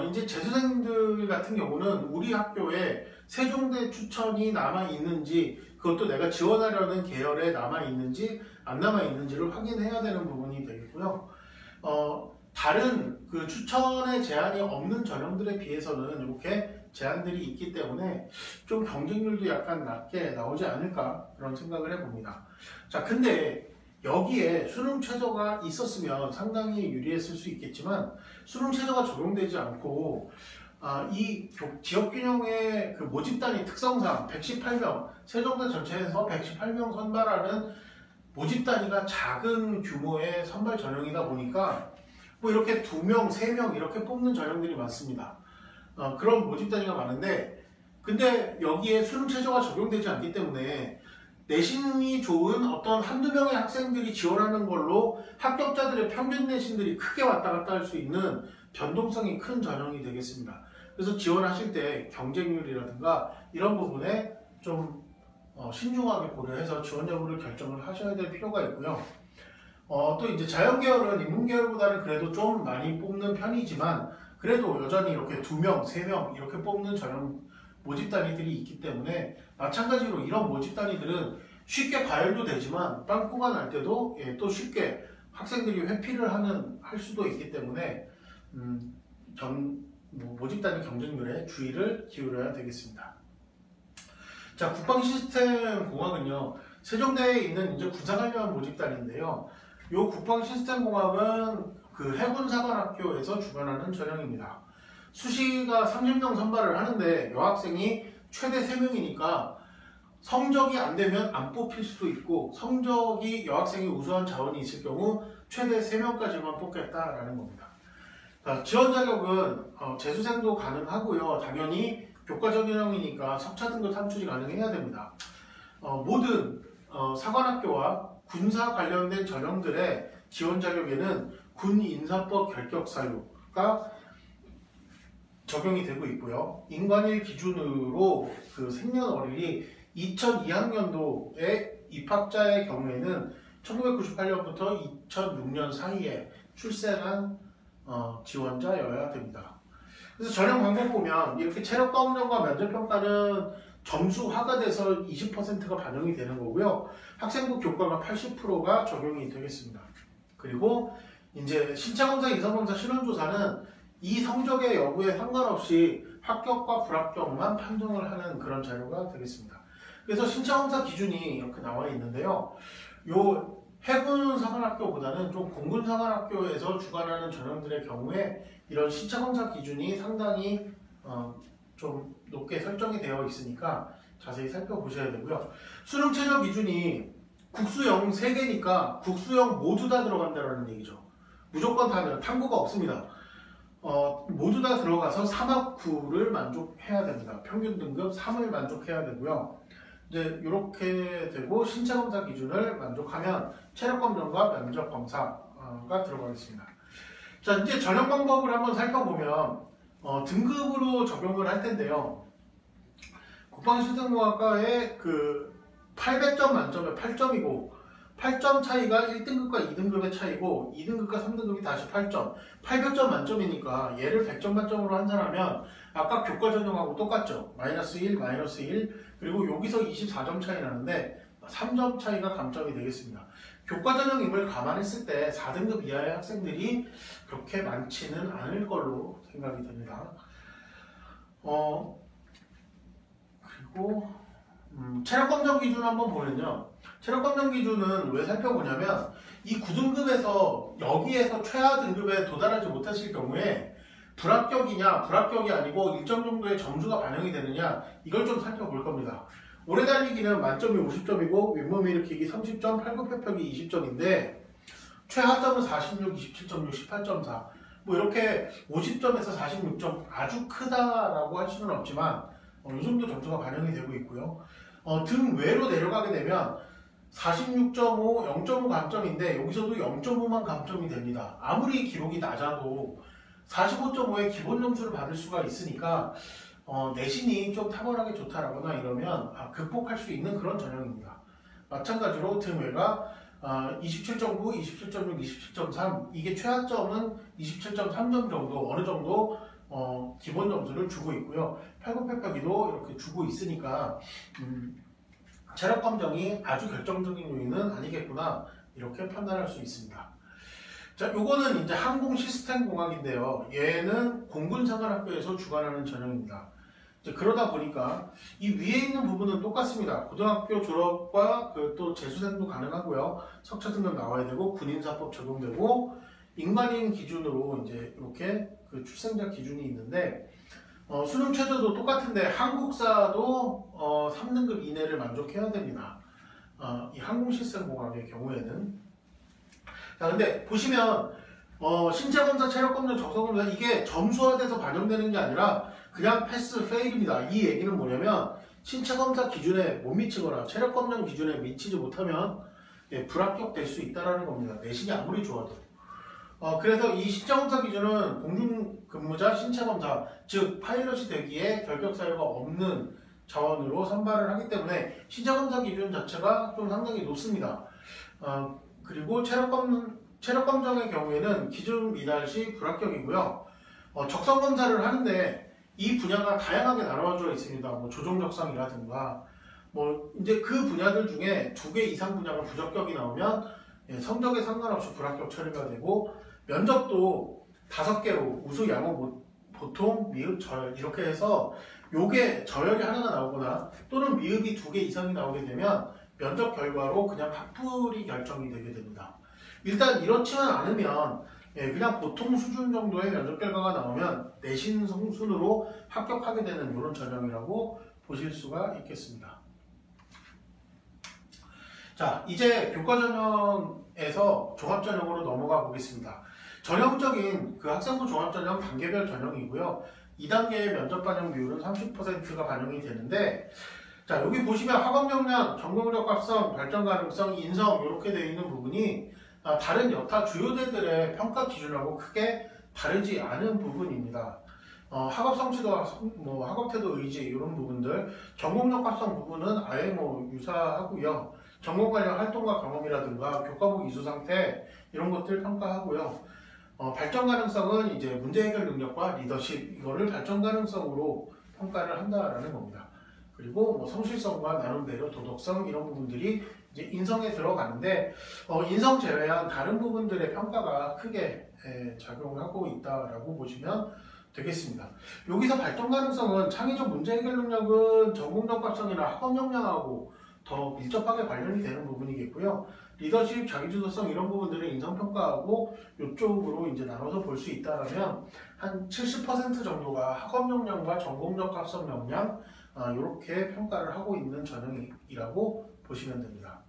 이제 재수생들 같은 경우는 우리 학교에 세종대 추천이 남아 있는지 그것도 내가 지원하려는 계열에 남아있는지 안 남아있는지를 확인해야 되는 부분이 되겠고요. 다른 그 추천의 제한이 없는 전형들에 비해서는 이렇게 제한들이 있기 때문에 좀 경쟁률도 약간 낮게 나오지 않을까 그런 생각을 해봅니다. 자, 근데 여기에 수능 최저가 있었으면 상당히 유리했을 수 있겠지만 수능 최저가 적용되지 않고 이 지역균형의 그 모집단위 특성상 118명, 세종대 전체에서 118명 선발하는 모집단위가 작은 규모의 선발 전형이다 보니까 뭐 이렇게 2명, 3명 이렇게 뽑는 전형들이 많습니다. 그런 모집단위가 많은데 근데 여기에 수능 최저가 적용되지 않기 때문에 내신이 좋은 어떤 한두 명의 학생들이 지원하는 걸로 합격자들의 평균 내신들이 크게 왔다 갔다 할 수 있는 변동성이 큰 전형이 되겠습니다. 그래서 지원하실 때 경쟁률이라든가 이런 부분에 좀 신중하게 고려해서 지원 여부를 결정을 하셔야 될 필요가 있고요. 또 이제 자연계열은 인문계열보다는 그래도 좀 많이 뽑는 편이지만 그래도 여전히 이렇게 2명, 3명 이렇게 뽑는 전형 모집 단위들이 있기 때문에 마찬가지로 이런 모집 단위들은 쉽게 과열도 되지만 빵꾸가 날 때도 또 쉽게 학생들이 회피를 할 수도 있기 때문에 모집 단위 경쟁률에 주의를 기울여야 되겠습니다. 자, 국방 시스템 공학은요, 세종대에 있는 이제 군사관련 모집 단위인데요. 이 국방 시스템 공학은 그 해군사관학교에서 주관하는 전형입니다. 수시가 30명 선발을 하는데 여학생이 최대 3명이니까 성적이 안 되면 안 뽑힐 수도 있고 성적이 여학생이 우수한 자원이 있을 경우 최대 3명까지만 뽑겠다라는 겁니다. 지원 자격은 재수생도 가능하고요. 당연히 교과 전형이니까 석차 등급 산출이 가능해야 됩니다. 모든 사관학교와 군사 관련된 전형들의 지원 자격에는 군인사법 결격 사유가 적용이 되고 있고요. 인관일 기준으로 그 생년월일이 2002학년도에 입학자의 경우에는 1998년부터 2006년 사이에 출생한 지원자여야 됩니다. 그래서 전형 방법 보면 이렇게 체력 검정과 면접평가는 점수화가 돼서 20%가 반영이 되는 거고요. 학생부 교과가 80%가 적용이 되겠습니다. 그리고 이제 신체검사, 인성검사, 신원조사는 이 성적의 여부에 상관없이 합격과 불합격만 판정을 하는 그런 자료가 되겠습니다. 그래서 신체검사 기준이 이렇게 나와 있는데요. 요 해군사관학교보다는 좀 공군사관학교에서 주관하는 전형들의 경우에 이런 신체검사 기준이 상당히 좀 높게 설정이 되어 있으니까 자세히 살펴보셔야 되고요. 수능 최저 기준이 국수형 3개니까 국수형 모두 다 들어간다는 얘기죠. 무조건 다 탐구가 없습니다. 모두 다 들어가서 3학구를 만족해야 됩니다. 평균 등급 3을 만족해야 되고요. 이제 이렇게 되고 신체검사 기준을 만족하면 체력검정과 면접검사가 들어가겠습니다. 자, 이제 전형 방법을 한번 살펴보면 등급으로 적용을 할 텐데요. 국방시스템공학과의 그 800점 만점에 8점이고 8점 차이가 1등급과 2등급의 차이고 2등급과 3등급이 다시 8점 800점 만점이니까 얘를 100점 만점으로 한산하면 아까 교과 전형하고 똑같죠. 마이너스 1, 마이너스 1 그리고 여기서 24점 차이 나는데 3점 차이가 감점이 되겠습니다. 교과 전형임을 감안했을 때 4등급 이하의 학생들이 그렇게 많지는 않을 걸로 생각이 됩니다. 그리고 체력검정 기준 한번 보면요. 체력검정 기준은 왜 살펴보냐면 이 9등급에서 여기에서 최하 등급에 도달하지 못하실 경우에 불합격이냐 불합격이 아니고 일정 정도의 점수가 반영이 되느냐 이걸 좀 살펴볼 겁니다. 오래 달리기는 만점이 50점이고 윗몸 일으키기 30점, 팔굽혀펴기 20점인데 최하점은 46, 27.6, 18.4 뭐 이렇게 50점에서 46점 아주 크다라고 할 수는 없지만 이 정도 점수가 반영이 되고 있고요. 등 외로 내려가게 되면 46.5, 0.5 감점인데 여기서도 0.5만 감점이 됩니다. 아무리 기록이 낮아도 45.5의 기본 점수를 받을 수가 있으니까 내신이 좀 탁월하게 좋다라거나 이러면 극복할 수 있는 그런 전형입니다. 마찬가지로 등외가 27.9, 27.6, 27.3 이게 최하점은 27.3점 정도 어느 정도 기본 점수를 주고 있고요. 팔굽혀펴기도 이렇게 주고 있으니까 체력 검정이 아주 결정적인 요인은 아니겠구나 이렇게 판단할 수 있습니다. 자, 요거는 이제 항공 시스템 공학인데요. 얘는 공군사관학교에서 주관하는 전형입니다. 이제 그러다 보니까 이 위에 있는 부분은 똑같습니다. 고등학교 졸업과 또 재수생도 가능하고요. 석차 등급 나와야 되고 군인사법 적용되고 인간인 기준으로 이제 이렇게 그 출생자 기준이 있는데 수능 최저도 똑같은데 한국사도 3등급 이내를 만족해야 됩니다. 이 항공 시스템 공학의 경우에는 자, 근데 보시면 신체검사, 체력검사, 적성검사 이게 점수화돼서 반영되는 게 아니라 그냥 패스, 페일입니다. 이 얘기는 뭐냐면 신체검사 기준에 못 미치거나 체력검정 기준에 미치지 못하면 불합격될 수 있다는 겁니다. 내신이 아무리 좋아도. 그래서 이 신체검사 기준은 공중근무자 신체검사, 즉 파일럿이 되기에 결격 사유가 없는 자원으로 선발을 하기 때문에 신체검사 기준 자체가 좀 상당히 높습니다. 그리고 체력검정의 경우에는 기준 미달 시 불합격이고요. 적성검사를 하는데 이 분야가 다양하게 나눠져 있습니다. 뭐 조종적성이라든가 이제 그 분야들 중에 2개 이상 분야가 부적격이 나오면 성적에 상관없이 불합격 처리가 되고 면접도 5개로 우수, 양호, 보통, 미흡, 저열 이렇게 해서 요게 저열이 하나가 나오거나 또는 미흡이 2개 이상이 나오게 되면 면접 결과로 그냥 확불이 결정이 되게 됩니다. 일단 이렇지만 않으면 그냥 보통 수준 정도의 면접 결과가 나오면 내신 순으로 합격하게 되는 이런 전형이라고 보실 수가 있겠습니다. 자, 이제 교과 전형에서 종합 전형으로 넘어가 보겠습니다. 전형적인 그 학생부 종합 전형 단계별 전형이고요. 2단계의 면접 반영 비율은 30%가 반영이 되는데 자, 여기 보시면 학업 역량, 전공 적합성, 발전 가능성, 인성 이렇게 되어 있는 부분이 다른 여타 주요대들의 평가 기준하고 크게 다르지 않은 부분입니다. 학업 성취도와 학업 태도 의지 이런 부분들, 전공 적합성 부분은 아예 유사하고요. 전공 관련 활동과 경험이라든가 교과목 이수 상태 이런 것들 평가하고요. 발전 가능성은 이제 문제 해결 능력과 리더십 이거를 발전 가능성으로 평가를 한다라는 겁니다. 그리고 성실성과 나름대로 도덕성 이런 부분들이 이제 인성에 들어가는데 인성 제외한 다른 부분들의 평가가 크게 작용하고 있다라고 보시면 되겠습니다. 여기서 발전 가능성은 창의적 문제 해결 능력은 전공 적합성이나 학업 역량하고 더 밀접하게 관련이 되는 부분이겠고요. 리더십, 자기주도성 이런 부분들을 인성평가하고 이쪽으로 이제 나눠서 볼 수 있다면 한 70% 정도가 학업 역량과 전공 적합성 역량 이렇게 평가를 하고 있는 전형이라고 보시면 됩니다.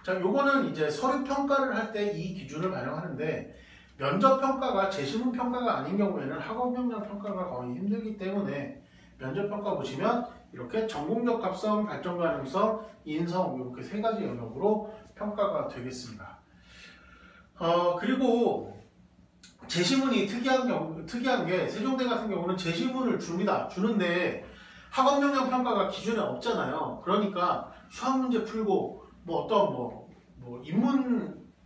자, 요거는 이제 서류 평가를 할 때 이 기준을 반영하는데 면접 평가가 제시문 평가가 아닌 경우에는 학업 역량 평가가 거의 힘들기 때문에 면접 평가 보시면 이렇게 전공 적합성, 발전 가능성, 인성 이렇게 3가지 영역으로 평가가 되겠습니다. 그리고 제시문이 특이한 게 세종대 같은 경우는 제시문을 주는데 학업 역량 평가가 기준에 없잖아요. 그러니까 수학 문제 풀고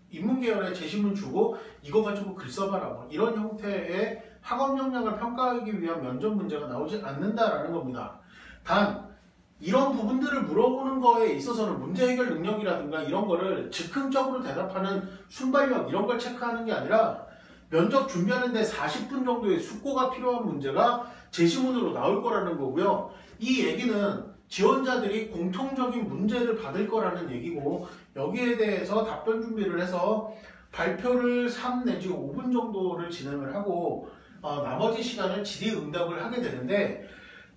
인문 계열의 제시문 주고 이거 가지고 글 써봐라 이런 형태의 학업 역량을 평가하기 위한 면접 문제가 나오지 않는다라는 겁니다. 단 이런 부분들을 물어보는 거에 있어서는 문제 해결 능력이라든가 이런 거를 즉흥적으로 대답하는 순발력 이런 걸 체크하는 게 아니라 면접 준비하는데 40분 정도의 숙고가 필요한 문제가 제시문으로 나올 거라는 거고요. 이 얘기는 지원자들이 공통적인 문제를 받을 거라는 얘기고 여기에 대해서 답변 준비를 해서 발표를 3 내지 5분 정도를 진행을 하고 나머지 시간을 질의응답을 하게 되는데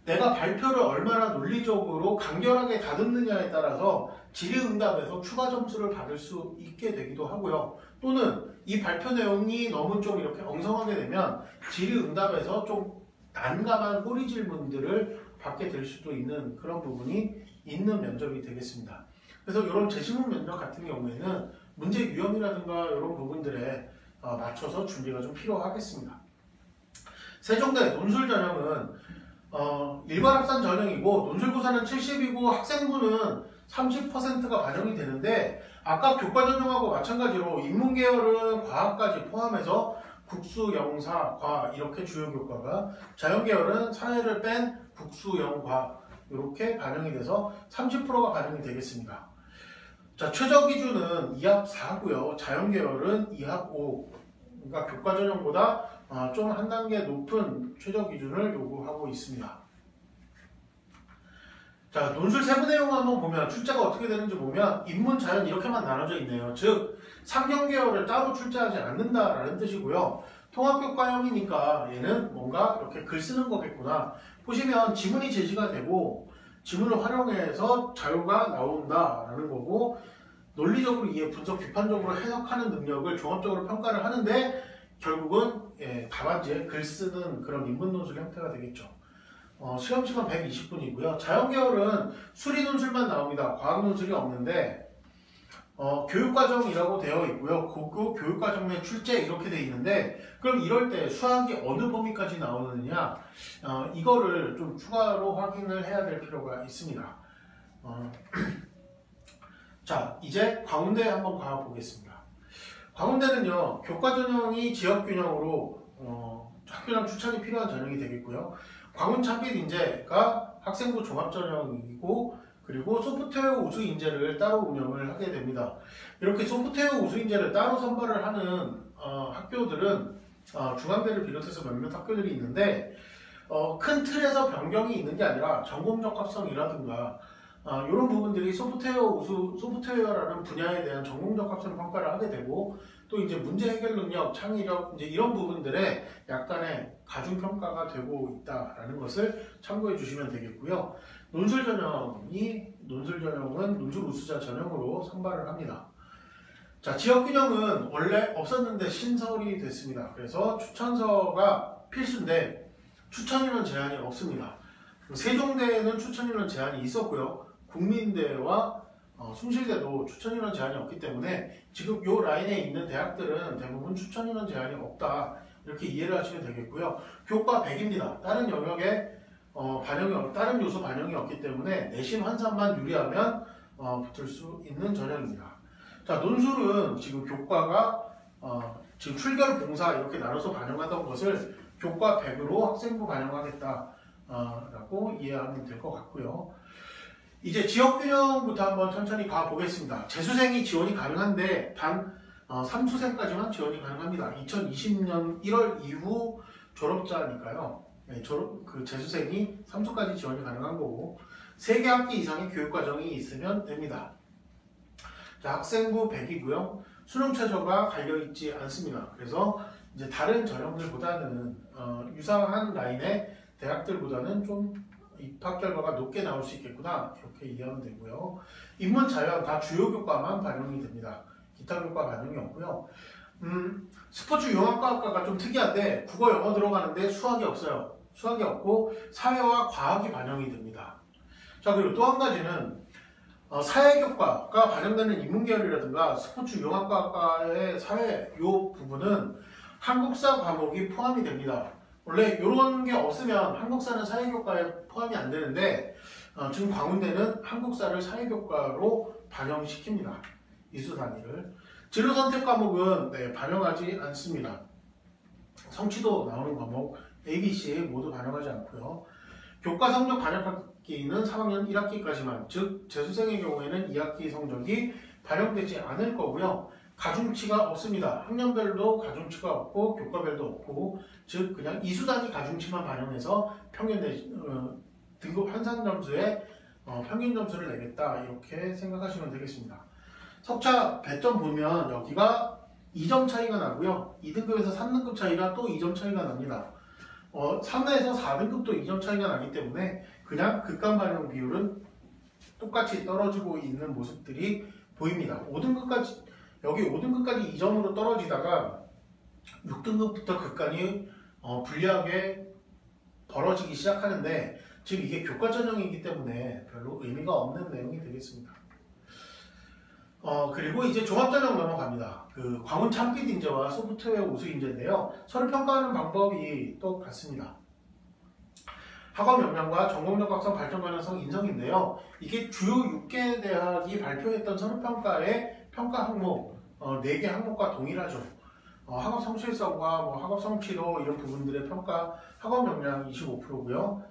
내가 발표를 얼마나 논리적으로 간결하게 다듬느냐에 따라서 질의응답에서 추가 점수를 받을 수 있게 되기도 하고요. 또는 이 발표 내용이 너무 좀 이렇게 엉성하게 되면 질의응답에서 좀 난감한 꼬리 질문들을 받게 될 수도 있는 그런 부분이 있는 면접이 되겠습니다. 그래서 이런 제시문 면접 같은 경우에는 문제 유형이라든가 이런 부분들에 맞춰서 준비가 좀 필요하겠습니다. 세종대 논술 전형은 일반 합산 전형이고 논술고사는 70이고 학생부는 30%가 반영이 되는데 아까 교과 전형하고 마찬가지로 인문계열은 과학까지 포함해서 국수, 영사, 과 이렇게 주요 교과가 자연계열은 사회를 뺀 국수, 영, 과 이렇게 반영이 돼서 30%가 반영이 되겠습니다. 자, 최저 기준은 2합 4고요. 자연계열은 2합 5. 그러니까 교과 전형보다 좀 한 단계 높은 최저 기준을 요구하고 있습니다. 자, 논술 세부 내용 한번 보면 출제가 어떻게 되는지 보면 인문, 자연 이렇게만 나눠져 있네요. 즉, 상경계열을 따로 출제하지 않는다라는 뜻이고요. 통합교과형이니까 얘는 뭔가 이렇게 글 쓰는 거겠구나. 보시면 지문이 제시가 되고 지문을 활용해서 자료가 나온다라는 거고 논리적으로 이해, 분석, 비판적으로 해석하는 능력을 종합적으로 평가를 하는데 결국은 답안지에 글 쓰는 그런 인문 논술 형태가 되겠죠. 시험시간 120분이고요. 자연계열은 수리 논술만 나옵니다. 과학 논술이 없는데 교육과정이라고 되어 있고요. 고교 교육과정 내 출제 이렇게 되어 있는데 그럼 이럴 때 수학이 어느 범위까지 나오느냐 이거를 좀 추가로 확인을 해야 될 필요가 있습니다. 자, 이제 광운대 한번 가보겠습니다. 광운대는요, 교과전형이 지역균형으로 학교장 추천이 필요한 전형이 되겠고요. 광운찬빛인재가 학생부 종합전형이고 그리고 소프트웨어 우수인재를 따로 운영을 하게 됩니다. 이렇게 소프트웨어 우수인재를 따로 선발을 하는 학교들은 중앙대를 비롯해서 몇몇 학교들이 있는데 큰 틀에서 변경이 있는 게 아니라 전공적 합성이라든가 이런 부분들이 소프트웨어라는 분야에 대한 전공적 합성 평가를 하게 되고 또 이제 문제 해결 능력, 창의력 이제 이런 부분들에 약간의 가중 평가가 되고 있다라는 것을 참고해 주시면 되겠고요. 논술 전형은 논술 우수자 전형으로 선발을 합니다. 자, 지역균형은 원래 없었는데 신설이 됐습니다. 그래서 추천서가 필수인데 추천인원 제한이 없습니다. 세종대에는 추천인원 제한이 있었고요. 국민대와 숭실대도 추천인원 제한이 없기 때문에 지금 이 라인에 있는 대학들은 대부분 추천인원 제한이 없다 이렇게 이해를 하시면 되겠고요. 교과 100입니다. 다른 영역에 다른 요소 반영이 없기 때문에 내신 환산만 유리하면 붙을 수 있는 전형입니다. 자, 논술은 지금 교과가 지금 출결 봉사 이렇게 나눠서 반영하던 것을 교과 100으로 학생부 반영하겠다라고 이해하면 될 것 같고요. 이제 지역균형부터 한번 천천히 가보겠습니다. 재수생이 지원이 가능한데 단 3수생까지만 지원이 가능합니다. 2020년 1월 이후 졸업자니까요. 재수생이 3수까지 지원이 가능한 거고 3개 학기 이상의 교육과정이 있으면 됩니다. 자, 학생부 100이고요. 수능 최저가 달려있지 않습니다. 그래서 이제 다른 전형들보다는 유사한 라인의 대학들보다는 좀 입학 결과가 높게 나올 수 있겠구나 이렇게 이해하면 되고요. 인문 자연 다 주요 교과만 반영이 됩니다. 기타 교과 반영이 없고요. 스포츠 융합과학과가 좀 특이한데 국어 영어 들어가는데 수학이 없어요. 수학이 없고 사회와 과학이 반영이 됩니다. 자, 그리고 또 한 가지는 사회교과가 반영되는 인문계열이라든가 스포츠 융합과학과의 사회 요 부분은 한국사 과목이 포함이 됩니다. 원래 이런 게 없으면 한국사는 사회교과에 포함이 안 되는데 지금 광운대는 한국사를 사회교과로 반영시킵니다. 이수 단위를. 진로선택 과목은 반영하지 않습니다. 성취도 나오는 과목 A, B, C 모두 반영하지 않고요. 교과 성적 반영학기는 3학년 1학기까지만, 즉 재수생의 경우에는 2학기 성적이 반영되지 않을 거고요. 가중치가 없습니다. 학년별도 가중치가 없고 교과별도 없고, 즉 그냥 이수단위 가중치만 반영해서 평균 등급 환산 점수에 평균 점수를 내겠다 이렇게 생각하시면 되겠습니다. 석차 배점 보면 여기가 2점 차이가 나고요. 2등급에서 3등급 차이가 또 2점 차이가 납니다. 3에서 4등급도 2점 차이가 나기 때문에 그냥 극강 반영 비율은 똑같이 떨어지고 있는 모습들이 보입니다. 5등급까지 여기 5등급까지 2점으로 떨어지다가 6등급부터 극간이 불리하게 벌어지기 시작하는데 지금 이게 교과 전형이기 때문에 별로 의미가 없는 내용이 되겠습니다. 그리고 이제 종합전형 넘어갑니다. 그 광운 참빛 인재와 소프트웨어 우수 인재인데요. 서류 평가하는 방법이 똑같습니다. 학업 역량과 전공력 각성 발전 가능성 인성인데요. 이게 주요 6개 대학이 발표했던 서류 평가의 평가 항목 4개 항목과 동일하죠. 학업 성실성과 학업 성취도 이런 부분들의 평가 학업 역량 25%고요.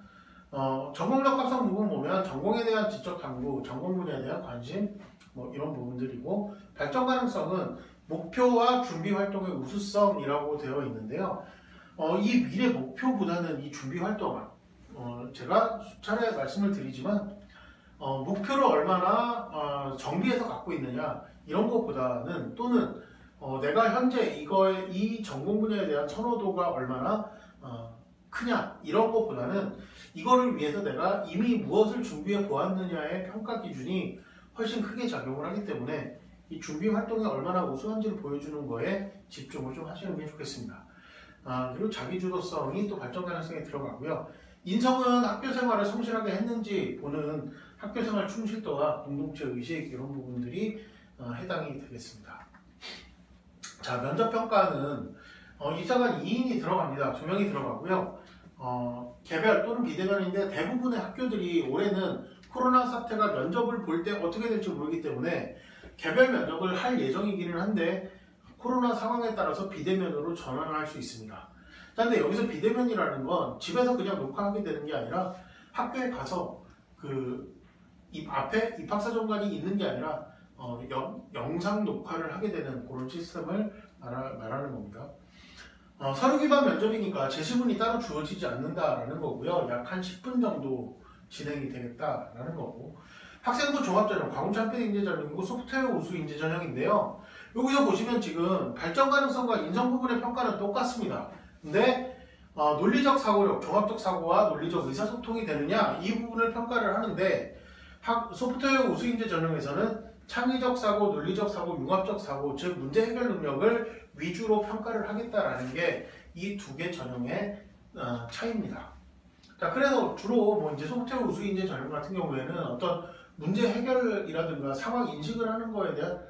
전공 적합성 부분 보면 전공에 대한 지적 탐구, 전공 분야에 대한 관심 뭐 이런 부분들이고, 발전 가능성은 목표와 준비 활동의 우수성이라고 되어 있는데요. 이 미래 목표보다는 이 준비 활동, 제가 수차례 말씀을 드리지만 목표를 얼마나 정비해서 갖고 있느냐 이런 것보다는, 또는 내가 현재 이 전공 분야에 대한 선호도가 얼마나 크냐 이런 것보다는, 이거를 위해서 내가 이미 무엇을 준비해 보았느냐의 평가 기준이 훨씬 크게 작용을 하기 때문에 이 준비 활동이 얼마나 우수한지를 보여주는 거에 집중을 좀 하시는 게 좋겠습니다. 그리고 자기주도성이 또 발전 가능성에 들어가고요. 인성은 학교 생활을 성실하게 했는지 보는 학교생활 충실도와 공동체 의식 이런 부분들이 해당이 되겠습니다. 자, 면접평가는 입사관 2인이 들어갑니다. 2명이 들어가고요. 개별 또는 비대면인데, 대부분의 학교들이 올해는 코로나 사태가 면접을 볼 때 어떻게 될지 모르기 때문에 개별 면접을 할 예정이기는 한데, 코로나 상황에 따라서 비대면으로 전환할 수 있습니다. 그런데 여기서 비대면이라는 건 집에서 그냥 녹화하게 되는 게 아니라 학교에 가서 앞에 입학사정관이 있는 게 아니라 영상 녹화를 하게 되는 그런 시스템을 말하는 겁니다. 서류 기반 면접이니까 제시문이 따로 주어지지 않는다라는 거고요. 약 한 10분 정도 진행이 되겠다라는 거고, 학생부 종합전형, 과공찬필 인재전형이고 소프트웨어 우수 인재전형인데요. 여기서 보시면 지금 발전 가능성과 인성 부분의 평가는 똑같습니다. 근데 논리적 사고력, 종합적 사고와 논리적 의사소통이 되느냐 이 부분을 평가를 하는데, 소프트웨어 우수 인재 전형에서는 창의적 사고, 논리적 사고, 융합적 사고, 즉 문제 해결 능력을 위주로 평가를 하겠다라는 게 이 두 개 전형의 차이입니다. 자, 그래서 주로 뭐 이제 소프트웨어 우수 인재 전형 같은 경우에는 어떤 문제 해결이라든가 상황 인식을 하는 거에 대한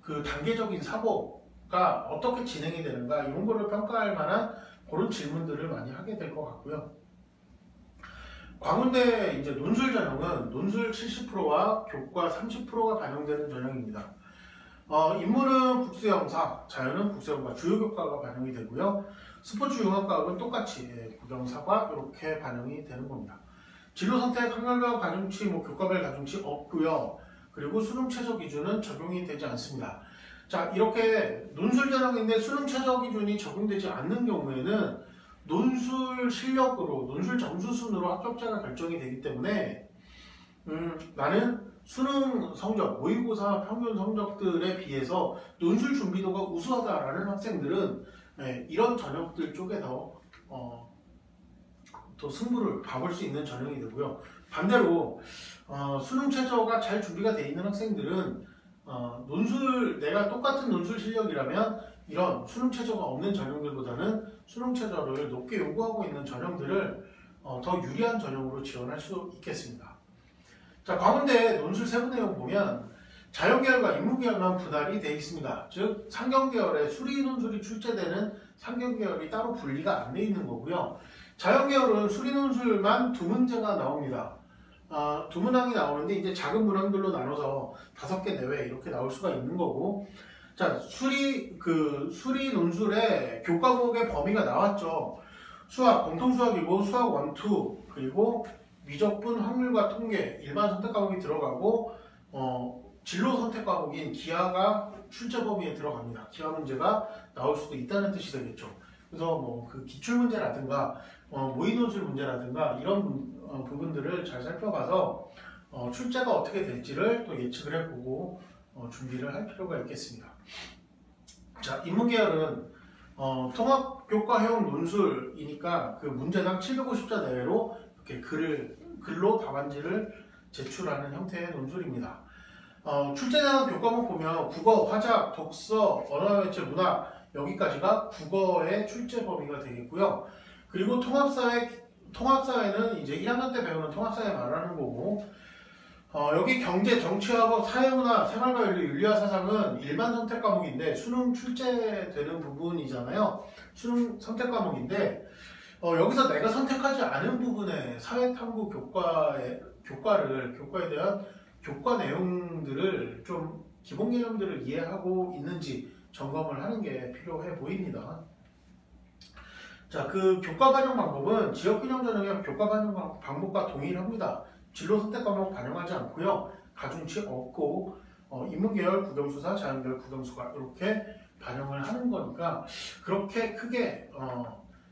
그 단계적인 사고가 어떻게 진행이 되는가 이런 거를 평가할 만한 그런 질문들을 많이 하게 될 것 같고요. 광운대 이제 논술 전형은 논술 70%와 교과 30%가 반영되는 전형입니다. 인문은 국수영사, 자연은 국수영과 주요 교과가 반영이 되고요. 스포츠 융합과학은 똑같이 국영사가 이렇게 반영이 되는 겁니다. 진로 선택 학렬별 가중치, 교과별 가중치 없고요. 그리고 수능 최저 기준은 적용이 되지 않습니다. 자, 이렇게 논술 전형인데 수능 최저 기준이 적용되지 않는 경우에는 논술 실력으로, 논술 점수 순으로 합격자가 결정이 되기 때문에 나는 수능 성적, 모의고사 평균 성적들에 비해서 논술 준비도가 우수하다라는 학생들은 이런 전형들 쪽에 더 승부를 봐볼 수 있는 전형이 되고요. 반대로 수능 최저가 잘 준비가 되어 있는 학생들은 내가 똑같은 논술 실력이라면 이런 수능 최저가 없는 전형들보다는 수능 최저를 높게 요구하고 있는 전형들을 더 유리한 전형으로 지원할 수 있겠습니다. 자, 광운대 논술 세부 내용 보면 자연계열과 인문계열만 분할이 되어 있습니다. 즉 상경계열에 수리 논술이 출제되는 상경계열이 따로 분리가 안 되어 있는 거고요. 자연계열은 수리 논술만 2문제가 나옵니다. 2문항이 나오는데 이제 작은 문항들로 나눠서 5개 내외 이렇게 나올 수가 있는 거고, 자, 수리 논술의 교과 과목의 범위가 나왔죠. 수학, 공통수학이고 수학 1, 2, 그리고 미적분, 확률과 통계, 일반 선택 과목이 들어가고 진로 선택 과목인 기하가 출제 범위에 들어갑니다. 기하 문제가 나올 수도 있다는 뜻이 되겠죠. 그래서 그 기출 문제라든가 모의 논술 문제라든가 이런 부분들을 잘 살펴봐서 출제가 어떻게 될지를 또 예측을 해보고 준비를 할 필요가 있겠습니다. 자, 인문계열은 통합교과 해용 논술이니까 그 문제당 750자 내외로 이렇게 글로 답안지를 제출하는 형태의 논술입니다. 출제되는 교과목 보면 국어, 화작, 독서, 언어매체, 문학 여기까지가 국어의 출제 범위가 되겠고요. 그리고 통합사회는 이제 1학년 때 배우는 통합사회 말하는 거고, 여기 경제, 정치화법, 사회문화, 생활과 윤리와 사상은 일반 선택 과목인데 수능 출제되는 부분이잖아요. 수능 선택 과목인데 여기서 내가 선택하지 않은 부분의 사회탐구 교과에 대한 교과 내용들을 좀 기본 개념들을 이해하고 있는지 점검을 하는 게 필요해 보입니다. 자, 그 교과 반영 방법은 지역균형 전형의 교과 반영 방법과 동일합니다. 진로 선택 과목 반영하지 않고요. 가중치 없고 인문계열 국영수사, 자연계열 국영수가 이렇게 반영을 하는 거니까 그렇게 크게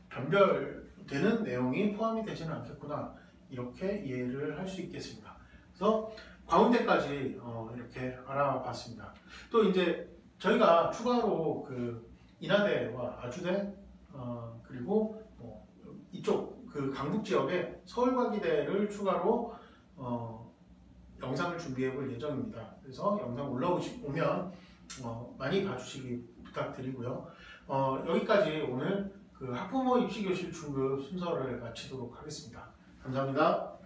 변별되는 내용이 포함이 되지는 않겠구나 이렇게 이해를 할 수 있겠습니다. 그래서 과운대까지 이렇게 알아봤습니다. 또 이제 저희가 추가로 그 인하대와 아주대 그리고 이쪽 그 강북 지역에 서울과기대를 추가로 영상을 준비해 볼 예정입니다. 그래서 영상 올라오면 많이 봐주시기 부탁드리고요. 여기까지 오늘 그 학부모 입시교실 중급 순서를 마치도록 하겠습니다. 감사합니다.